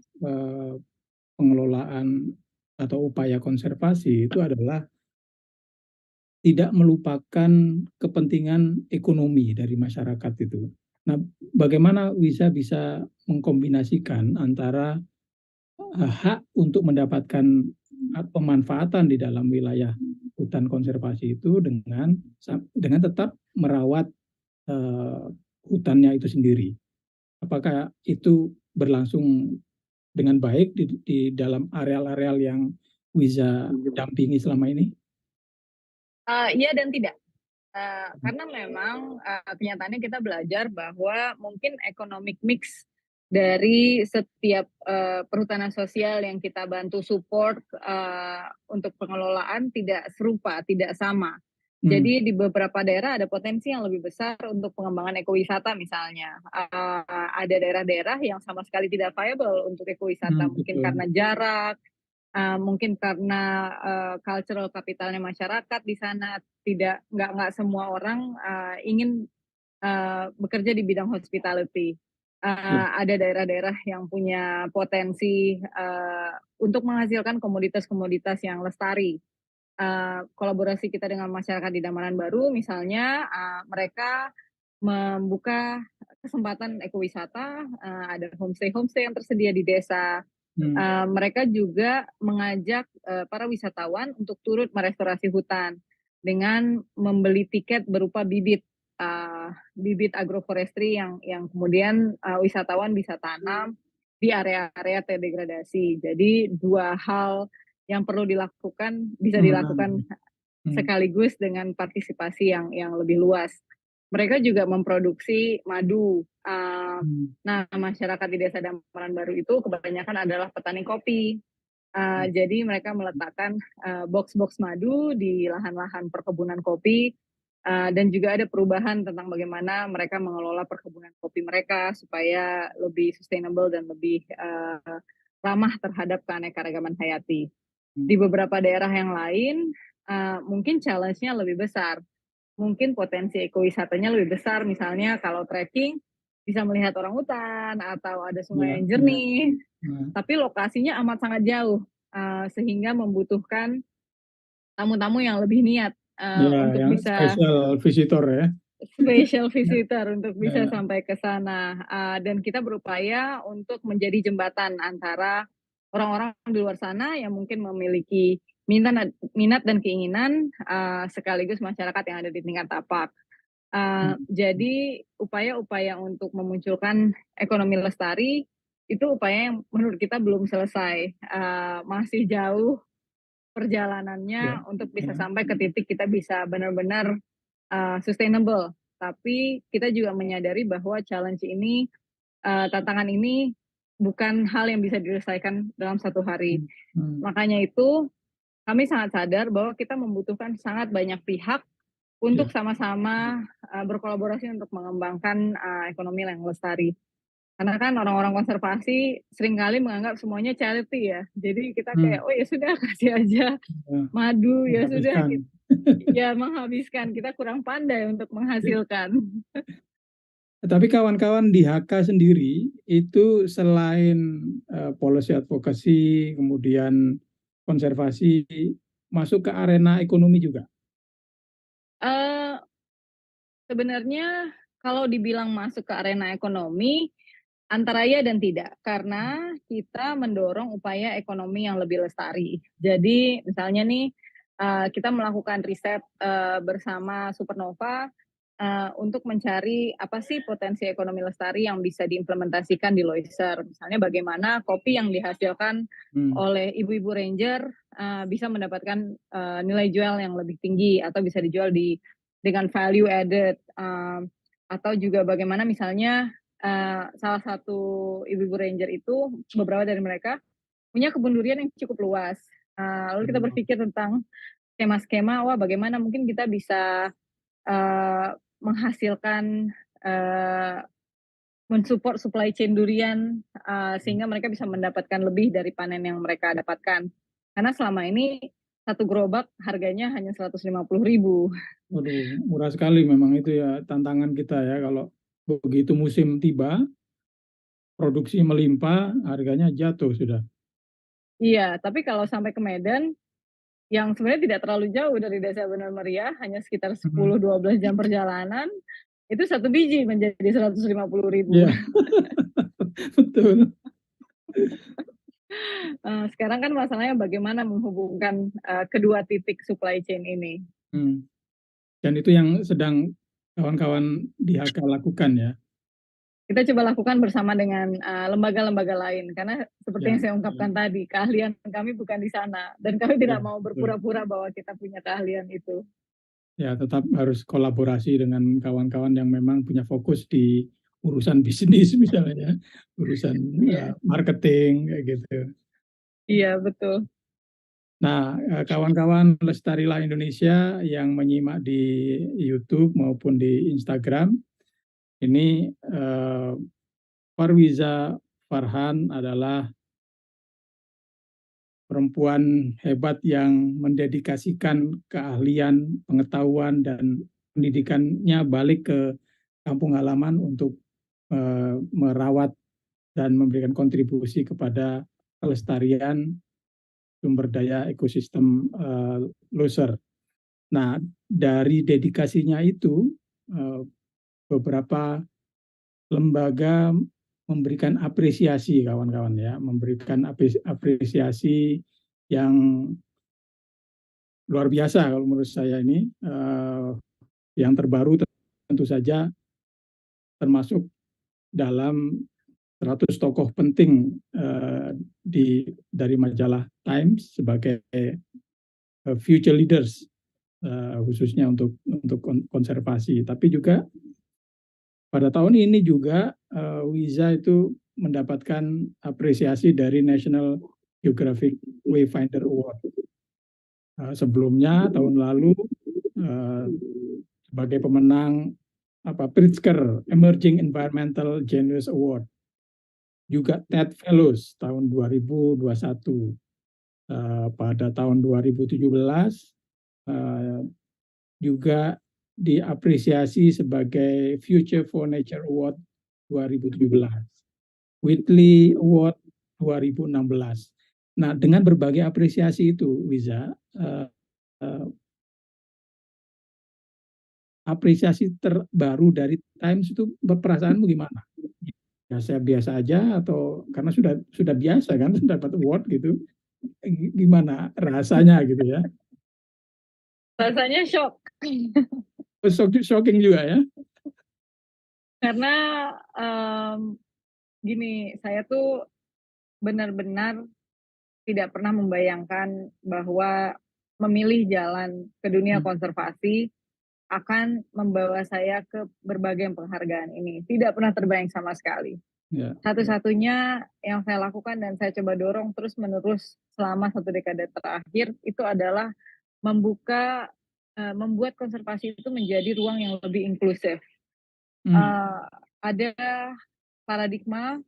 pengelolaan atau upaya konservasi itu adalah tidak melupakan kepentingan ekonomi dari masyarakat itu. Nah, bagaimana bisa mengkombinasikan antara hak untuk mendapatkan pemanfaatan di dalam wilayah hutan konservasi itu dengan tetap merawat hutannya itu sendiri. Apakah itu berlangsung dengan baik di dalam areal-areal yang Wiza dampingi selama ini? Iya dan tidak. Karena memang kenyataannya kita belajar bahwa mungkin economic mix dari setiap perhutanan sosial yang kita bantu support untuk pengelolaan tidak serupa, tidak sama. Jadi di beberapa daerah ada potensi yang lebih besar untuk pengembangan ekowisata misalnya. Ada daerah-daerah yang sama sekali tidak viable untuk ekowisata, mungkin Betul. karena jarak, mungkin karena cultural capitalnya masyarakat di sana nggak semua orang ingin bekerja di bidang hospitality. Ada daerah-daerah yang punya potensi untuk menghasilkan komoditas-komoditas yang lestari. Kolaborasi kita dengan masyarakat di Damaran Baru misalnya, mereka membuka kesempatan ekowisata, ada homestay yang tersedia di desa. Mereka juga mengajak para wisatawan untuk turut merestorasi hutan dengan membeli tiket berupa bibit agroforestry yang kemudian wisatawan bisa tanam di area-area terdegradasi. Jadi dua hal yang perlu dilakukan bisa dilakukan sekaligus dengan partisipasi yang lebih luas. Mereka juga memproduksi madu. Nah, masyarakat di Desa Damaran Baru itu kebanyakan adalah petani kopi. Jadi mereka meletakkan box-box madu di lahan-lahan perkebunan kopi, dan juga ada perubahan tentang bagaimana mereka mengelola perkebunan kopi mereka supaya lebih sustainable dan lebih ramah terhadap keanekaragaman hayati. Di beberapa daerah yang lain, mungkin challenge-nya lebih besar. Mungkin potensi ekowisatanya lebih besar, misalnya kalau trekking bisa melihat orang hutan atau ada sungai yang jernih, tapi lokasinya amat sangat jauh, sehingga membutuhkan tamu-tamu yang lebih niat untuk yang bisa special visitor ya. Special visitor untuk bisa sampai ke sana, dan kita berupaya untuk menjadi jembatan antara orang-orang di luar sana yang mungkin memiliki minat dan keinginan, sekaligus masyarakat yang ada di tingkat tapak. Jadi upaya-upaya untuk memunculkan ekonomi lestari itu upaya yang menurut kita belum selesai, masih jauh perjalanannya untuk bisa sampai ke titik kita bisa benar-benar sustainable. Tapi kita juga menyadari bahwa challenge ini, tantangan ini bukan hal yang bisa diselesaikan dalam satu hari. Makanya itu kami sangat sadar bahwa kita membutuhkan sangat banyak pihak untuk sama-sama berkolaborasi untuk mengembangkan ekonomi yang lestari. Karena kan orang-orang konservasi seringkali menganggap semuanya charity ya. Jadi kita kayak, oh ya sudah kasih aja madu, ya sudah ya menghabiskan. Kita kurang pandai untuk menghasilkan. Tapi kawan-kawan di HK sendiri itu selain policy advocacy, kemudian konservasi, masuk ke arena ekonomi juga? Sebenarnya Kalau dibilang masuk ke arena ekonomi, antara ya dan tidak, karena kita mendorong upaya ekonomi yang lebih lestari. Jadi misalnya nih, kita melakukan riset bersama Supernova untuk mencari apa sih potensi ekonomi lestari yang bisa diimplementasikan di Loiser. Misalnya bagaimana kopi yang dihasilkan oleh ibu-ibu ranger bisa mendapatkan nilai jual yang lebih tinggi atau bisa dijual dengan value added. Atau juga bagaimana misalnya salah satu ibu-ibu ranger itu, beberapa dari mereka punya kebun durian yang cukup luas. Lalu kita berpikir tentang skema-skema, wah bagaimana mungkin kita bisa menghasilkan, mensupport supply chain durian, sehingga mereka bisa mendapatkan lebih dari panen yang mereka dapatkan. Karena selama ini satu gerobak harganya hanya 150.000. Waduh, murah sekali memang itu ya tantangan kita ya kalau begitu musim tiba, produksi melimpah, harganya jatuh sudah. Iya, tapi kalau sampai ke Medan, yang sebenarnya tidak terlalu jauh dari Desa Benar Meriah, hanya sekitar 10-12 jam perjalanan, itu satu biji menjadi 150.000. Ya, betul. Sekarang kan masalahnya bagaimana menghubungkan kedua titik supply chain ini. Dan itu yang sedang kawan-kawan di HK lakukan ya. Kita coba lakukan bersama dengan lembaga-lembaga lain, karena seperti Ya, yang saya ungkapkan tadi, keahlian kami bukan di sana, dan kami ya, tidak mau betul. berpura-pura bahwa kita punya keahlian itu. Ya, tetap harus kolaborasi dengan kawan-kawan yang memang punya fokus di urusan bisnis misalnya, urusan Iya, marketing kayak gitu. iya betul. Nah, kawan-kawan Lestarilah Indonesia yang menyimak di YouTube maupun di Instagram, ini Farwiza Farhan adalah perempuan hebat yang mendedikasikan keahlian, pengetahuan, dan pendidikannya balik ke kampung halaman untuk merawat dan memberikan kontribusi kepada kelestarian sumber daya ekosistem Loser. Nah, dari dedikasinya itu, beberapa lembaga memberikan apresiasi kawan-kawan ya, memberikan apresiasi yang luar biasa kalau menurut saya ini. Yang terbaru tentu saja termasuk dalam 100 tokoh penting dari majalah Times sebagai future leaders, khususnya untuk konservasi. Tapi juga pada tahun ini juga Wiza itu mendapatkan apresiasi dari National Geographic Wayfinder Award. Sebelumnya tahun lalu sebagai pemenang Pritzker Emerging Environmental Genius Award. Juga TED Fellows tahun 2021. Pada tahun 2017 juga diapresiasi sebagai Future for Nature Award 2017. Whitley Award 2016. Nah, dengan berbagai apresiasi itu, Wiza, apresiasi terbaru dari Times itu perasaanmu gimana? Biasa aja atau karena sudah biasa kan dapat award gitu, gimana rasanya gitu ya? Rasanya shock. Shocking juga ya? Karena gini, saya tuh benar-benar tidak pernah membayangkan bahwa memilih jalan ke dunia konservasi akan membawa saya ke berbagai penghargaan ini. Tidak pernah terbayang sama sekali. Ya. Satu-satunya yang saya lakukan dan saya coba dorong terus-menerus selama 1 dekade terakhir itu adalah membuat konservasi itu menjadi ruang yang lebih inklusif. Ada paradigma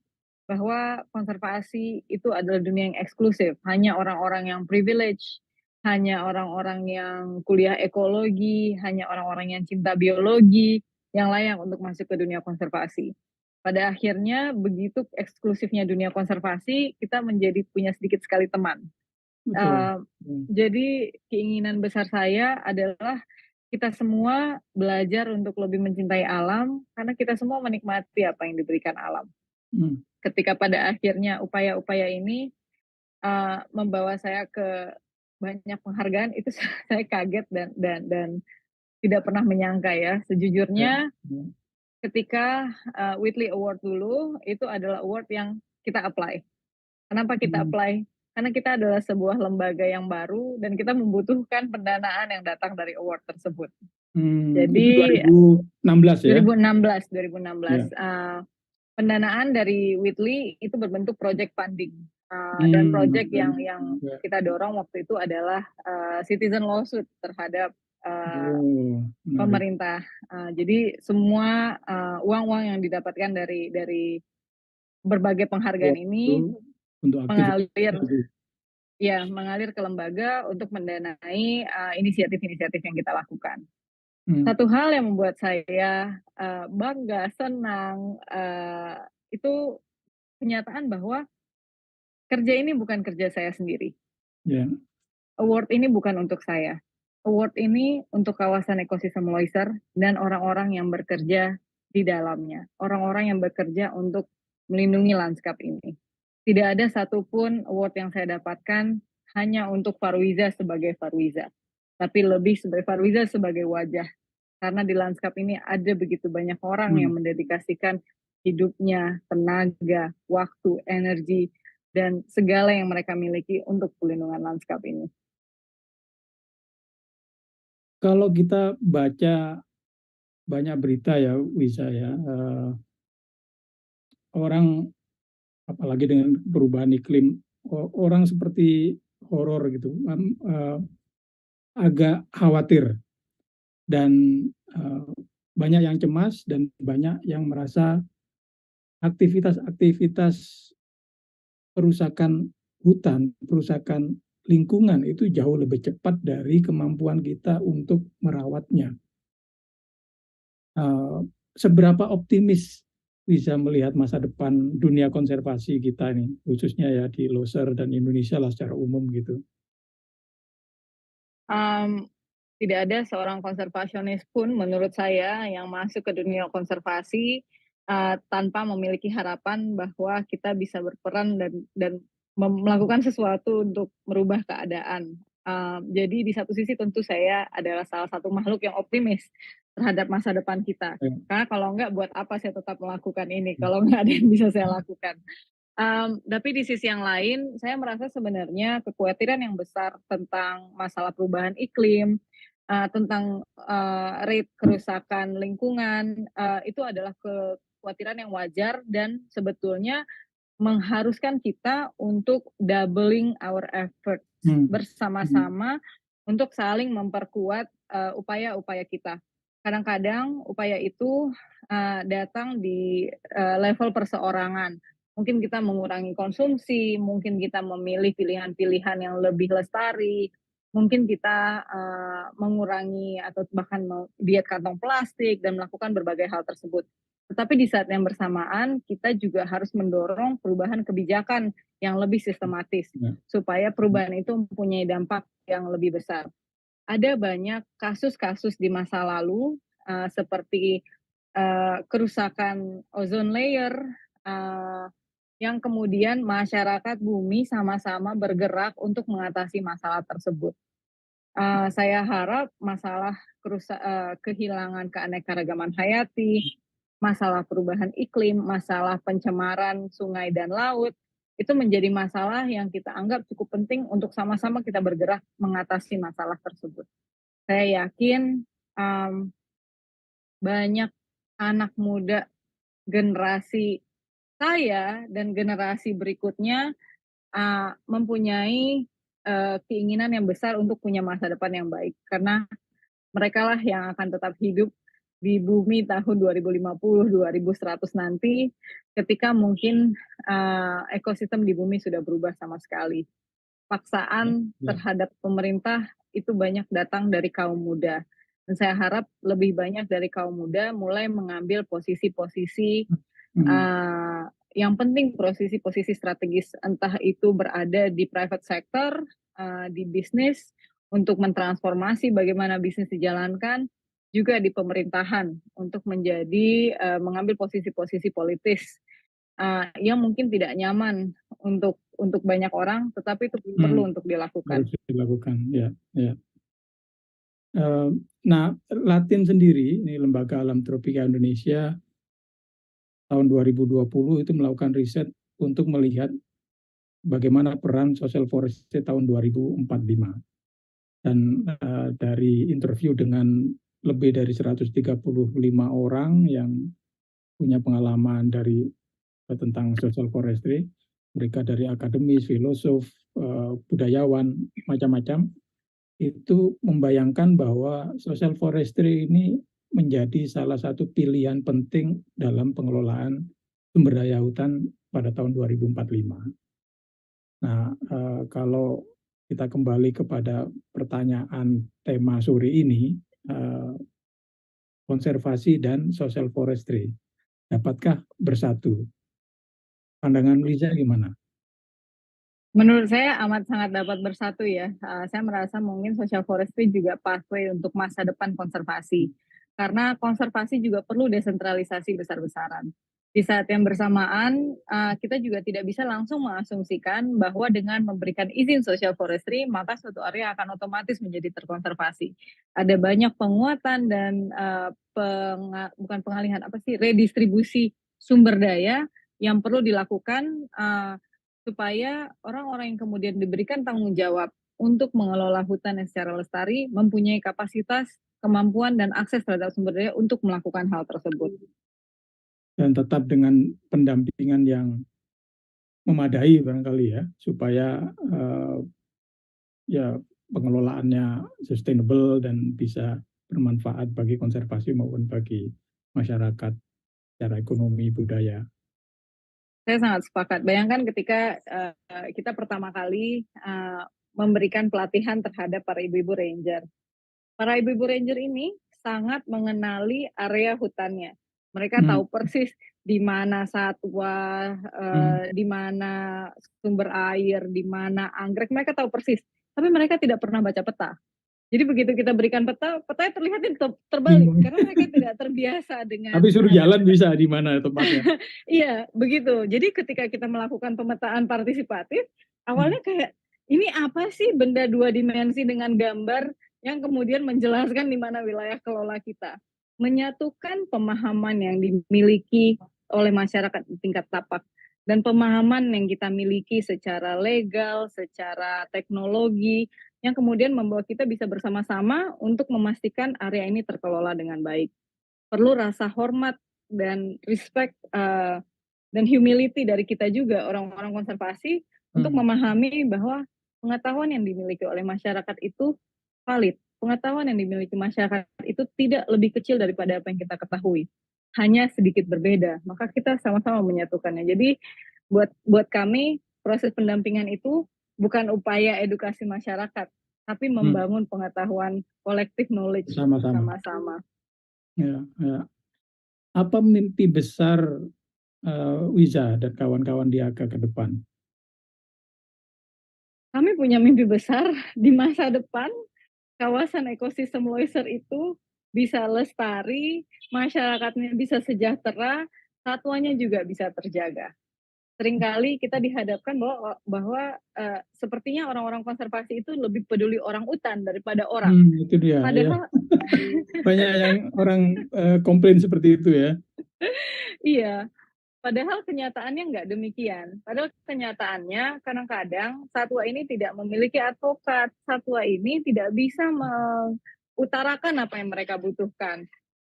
bahwa konservasi itu adalah dunia yang eksklusif, hanya orang-orang yang privilege, hanya orang-orang yang kuliah ekologi, hanya orang-orang yang cinta biologi yang layak untuk masuk ke dunia konservasi. Pada akhirnya begitu eksklusifnya dunia konservasi, kita menjadi punya sedikit sekali teman. Jadi keinginan besar saya adalah kita semua belajar untuk lebih mencintai alam, karena kita semua menikmati apa yang diberikan alam. Ketika pada akhirnya upaya-upaya ini membawa saya ke banyak penghargaan, itu saya kaget dan tidak pernah menyangka ya. Sejujurnya ketika Whitley Award dulu, itu adalah award yang kita apply. Kenapa kita apply? Karena kita adalah sebuah lembaga yang baru dan kita membutuhkan pendanaan yang datang dari award tersebut. Jadi itu 2016 ya? 2016. Pendanaan dari Whitley itu berbentuk project funding. Dan project yang kita dorong waktu itu adalah citizen lawsuit terhadap pemerintah. Jadi semua uang-uang yang didapatkan dari berbagai penghargaan ini mengalir ke lembaga untuk mendanai inisiatif-inisiatif yang kita lakukan. Satu hal yang membuat saya bangga, senang, itu kenyataan bahwa kerja ini bukan kerja saya sendiri. Award ini bukan untuk saya. Award ini untuk kawasan ekosistem Loiser dan orang-orang yang bekerja di dalamnya. Orang-orang yang bekerja untuk melindungi lanskap ini. Tidak ada satupun award yang saya dapatkan hanya untuk Farwiza sebagai Farwiza. Tapi lebih sebagai Farwiza sebagai wajah. Karena di lanskap ini ada begitu banyak orang yang mendedikasikan hidupnya, tenaga, waktu, energi, dan segala yang mereka miliki untuk pelindungan lanskap ini. Kalau kita baca banyak berita ya, Wiza ya, orang apalagi dengan perubahan iklim, orang seperti horor gitu, agak khawatir dan banyak yang cemas dan banyak yang merasa aktivitas-aktivitas perusakan hutan, perusakan lingkungan itu jauh lebih cepat dari kemampuan kita untuk merawatnya. Seberapa optimis bisa melihat masa depan dunia konservasi kita ini, khususnya ya di Loser dan Indonesia lah secara umum gitu? Tidak ada seorang konservasionis pun menurut saya yang masuk ke dunia konservasi tanpa memiliki harapan bahwa kita bisa berperan dan melakukan sesuatu untuk merubah keadaan. Jadi di satu sisi tentu saya adalah salah satu makhluk yang optimis terhadap masa depan kita. Karena kalau enggak, buat apa saya tetap melakukan ini kalau enggak ada yang bisa saya lakukan. Tapi di sisi yang lain, saya merasa sebenarnya kekhawatiran yang besar tentang masalah perubahan iklim, tentang rate kerusakan lingkungan, itu adalah kekhawatiran yang wajar dan sebetulnya mengharuskan kita untuk doubling our effort bersama-sama untuk saling memperkuat upaya-upaya kita. Kadang-kadang upaya itu datang di level perseorangan. Mungkin kita mengurangi konsumsi, mungkin kita memilih pilihan-pilihan yang lebih lestari, mungkin kita mengurangi atau bahkan diet kantong plastik dan melakukan berbagai hal tersebut. Tetapi di saat yang bersamaan kita juga harus mendorong perubahan kebijakan yang lebih sistematis supaya perubahan itu mempunyai dampak yang lebih besar. Ada banyak kasus-kasus di masa lalu seperti kerusakan ozone layer yang kemudian masyarakat bumi sama-sama bergerak untuk mengatasi masalah tersebut. Saya harap masalah kehilangan keanekaragaman hayati, masalah perubahan iklim, masalah pencemaran sungai dan laut, itu menjadi masalah yang kita anggap cukup penting untuk sama-sama kita bergerak mengatasi masalah tersebut. Saya yakin banyak anak muda generasi saya dan generasi berikutnya mempunyai keinginan yang besar untuk punya masa depan yang baik. Karena mereka lah yang akan tetap hidup di bumi tahun 2050-2100 nanti ketika mungkin ekosistem di bumi sudah berubah sama sekali. Paksaan terhadap pemerintah itu banyak datang dari kaum muda. Dan saya harap lebih banyak dari kaum muda mulai mengambil posisi-posisi yang penting, posisi-posisi strategis, entah itu berada di private sector, di bisnis, untuk mentransformasi bagaimana bisnis dijalankan, juga di pemerintahan untuk menjadi mengambil posisi-posisi politis yang mungkin tidak nyaman untuk banyak orang, tetapi itu perlu untuk dilakukan. Harus dilakukan, ya, ya. Nah, Latin sendiri, ini Lembaga Alam Tropika Indonesia, tahun 2020 itu melakukan riset untuk melihat bagaimana peran social forestry tahun 2045. Dan dari interview dengan lebih dari 135 orang yang punya pengalaman dari tentang social forestry, mereka dari akademis, filosof, budayawan, macam-macam, itu membayangkan bahwa social forestry ini menjadi salah satu pilihan penting dalam pengelolaan sumber daya hutan pada tahun 2045. Nah, kalau kita kembali kepada pertanyaan tema sore ini, konservasi dan social forestry, dapatkah bersatu? Pandangan Liza gimana? Menurut saya amat sangat dapat bersatu ya. Saya merasa mungkin social forestry juga pathway untuk masa depan konservasi. Karena konservasi juga perlu desentralisasi besar-besaran. Di saat yang bersamaan, kita juga tidak bisa langsung mengasumsikan bahwa dengan memberikan izin social forestry, maka suatu area akan otomatis menjadi terkonservasi. Ada banyak penguatan dan bukan pengalihan, redistribusi sumber daya yang perlu dilakukan supaya orang-orang yang kemudian diberikan tanggung jawab untuk mengelola hutan yang secara lestari mempunyai kapasitas, kemampuan, dan akses terhadap sumber daya untuk melakukan hal tersebut. Dan tetap dengan pendampingan yang memadai barangkali ya, supaya ya pengelolaannya sustainable dan bisa bermanfaat bagi konservasi maupun bagi masyarakat secara ekonomi, budaya. Saya sangat sepakat. Bayangkan ketika kita pertama kali memberikan pelatihan terhadap para ibu-ibu ranger. Para ibu-ibu ranger ini sangat mengenali area hutannya. Mereka tahu persis di mana satwa, di mana sumber air, di mana anggrek. Mereka tahu persis. Tapi mereka tidak pernah baca peta. Jadi begitu kita berikan peta, petanya terlihat terbalik karena mereka tidak terbiasa dengan. Tapi suruh jalan bisa di mana tempatnya. Iya, begitu. Jadi ketika kita melakukan pemetaan partisipatif, awalnya kayak ini apa sih benda dua dimensi dengan gambar yang kemudian menjelaskan di mana wilayah kelola kita. Menyatukan pemahaman yang dimiliki oleh masyarakat di tingkat tapak dan pemahaman yang kita miliki secara legal, secara teknologi, yang kemudian membawa kita bisa bersama-sama untuk memastikan area ini terkelola dengan baik. Perlu rasa hormat dan respect dan humility dari kita juga orang-orang konservasi untuk memahami bahwa pengetahuan yang dimiliki oleh masyarakat itu valid. Pengetahuan yang dimiliki masyarakat itu tidak lebih kecil daripada apa yang kita ketahui. Hanya sedikit berbeda. Maka kita sama-sama menyatukannya. Jadi buat kami proses pendampingan itu bukan upaya edukasi masyarakat, tapi membangun pengetahuan kolektif knowledge sama-sama. Ya, ya. Apa mimpi besar Wiza dan kawan-kawan di AGA ke depan? Kami punya mimpi besar di masa depan, kawasan ekosistem Loiser itu bisa lestari, masyarakatnya bisa sejahtera, satwanya juga bisa terjaga. Seringkali kita dihadapkan bahwa sepertinya orang-orang konservasi itu lebih peduli orang utan daripada orang. Itu dia. Padahal ya. Banyak yang orang komplain seperti itu ya. iya, padahal kenyataannya nggak demikian. Padahal kenyataannya kadang-kadang satwa ini tidak memiliki advokat, satwa ini tidak bisa mengutarakan apa yang mereka butuhkan.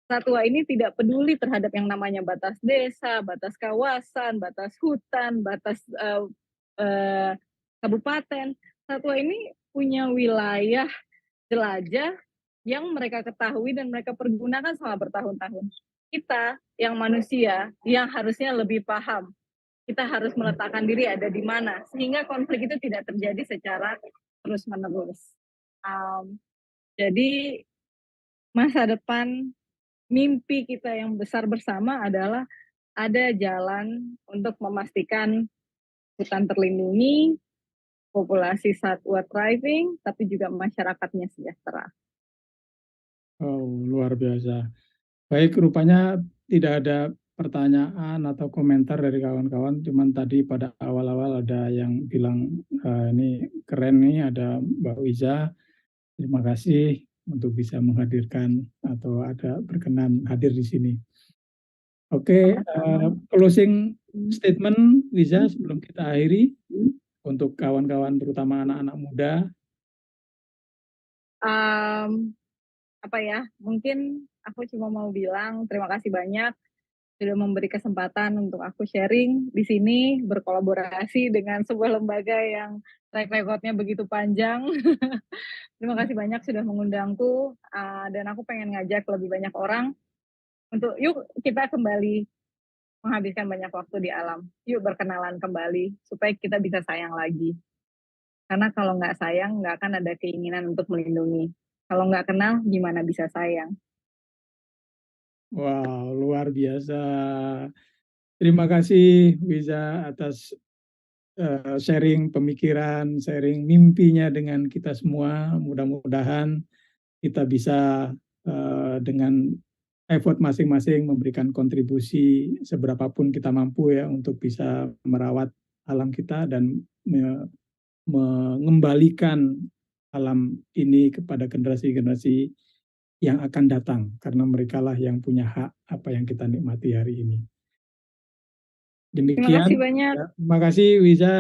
Satwa ini tidak peduli terhadap yang namanya batas desa, batas kawasan, batas hutan, batas kabupaten. Satwa ini punya wilayah jelajah yang mereka ketahui dan mereka pergunakan selama bertahun-tahun. Kita yang manusia yang harusnya lebih paham, kita harus meletakkan diri ada di mana sehingga konflik itu tidak terjadi secara terus-menerus. Jadi masa depan mimpi kita yang besar bersama adalah ada jalan untuk memastikan hutan terlindungi, populasi satwa thriving, tapi juga masyarakatnya sejahtera. Oh, luar biasa. Baik, rupanya tidak ada pertanyaan atau komentar dari kawan-kawan, cuman tadi pada awal-awal ada yang bilang ini keren nih, ada Mbak Wiza. Terima kasih untuk bisa menghadirkan atau ada berkenan hadir di sini. Oke, closing statement Wiza sebelum kita akhiri untuk kawan-kawan terutama anak-anak muda. Apa ya, mungkin aku cuma mau bilang terima kasih banyak sudah memberi kesempatan untuk aku sharing di sini, berkolaborasi dengan sebuah lembaga yang track record-nya begitu panjang. Terima kasih banyak sudah mengundangku, dan aku pengen ngajak lebih banyak orang untuk yuk kita kembali menghabiskan banyak waktu di alam. Yuk berkenalan kembali supaya kita bisa sayang lagi. Karena kalau nggak sayang, nggak akan ada keinginan untuk melindungi. Kalau nggak kenal, gimana bisa sayang? Wow, luar biasa. Terima kasih Wiza atas sharing pemikiran, sharing mimpinya dengan kita semua. Mudah-mudahan kita bisa dengan effort masing-masing memberikan kontribusi seberapapun kita mampu ya untuk bisa merawat alam kita dan mengembalikan alam ini kepada generasi-generasi yang akan datang karena merekalah yang punya hak apa yang kita nikmati hari ini. Terima kasih Demikian. banyak. Ya, terima kasih Wiza.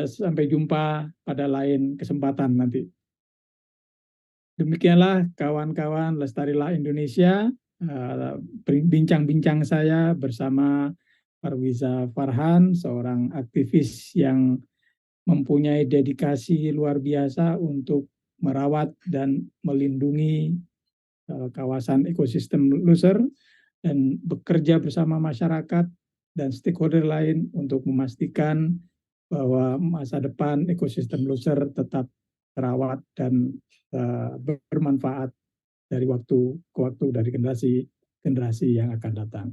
Sampai jumpa pada lain kesempatan nanti. Demikianlah kawan-kawan Lestarilah Indonesia, bincang-bincang saya bersama Parwiza Farhan, seorang aktivis yang mempunyai dedikasi luar biasa untuk merawat dan melindungi kawasan ekosistem Loser dan bekerja bersama masyarakat dan stakeholder lain untuk memastikan bahwa masa depan ekosistem Loser tetap terawat dan bermanfaat dari waktu ke waktu dari generasi yang akan datang.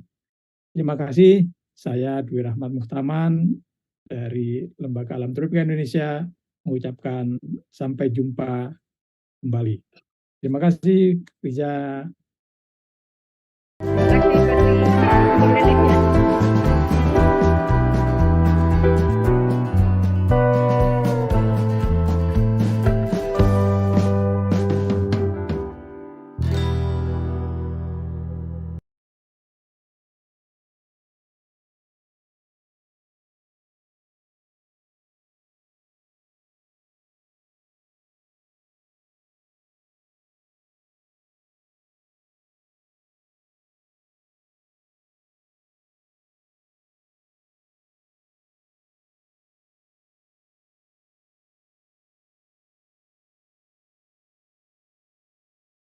Terima kasih. Saya Dwi Rahmat Muhtaman dari Lembaga Alam Tropika Indonesia mengucapkan sampai jumpa kembali. Terima kasih, Wiza. Terima kasih, Pak.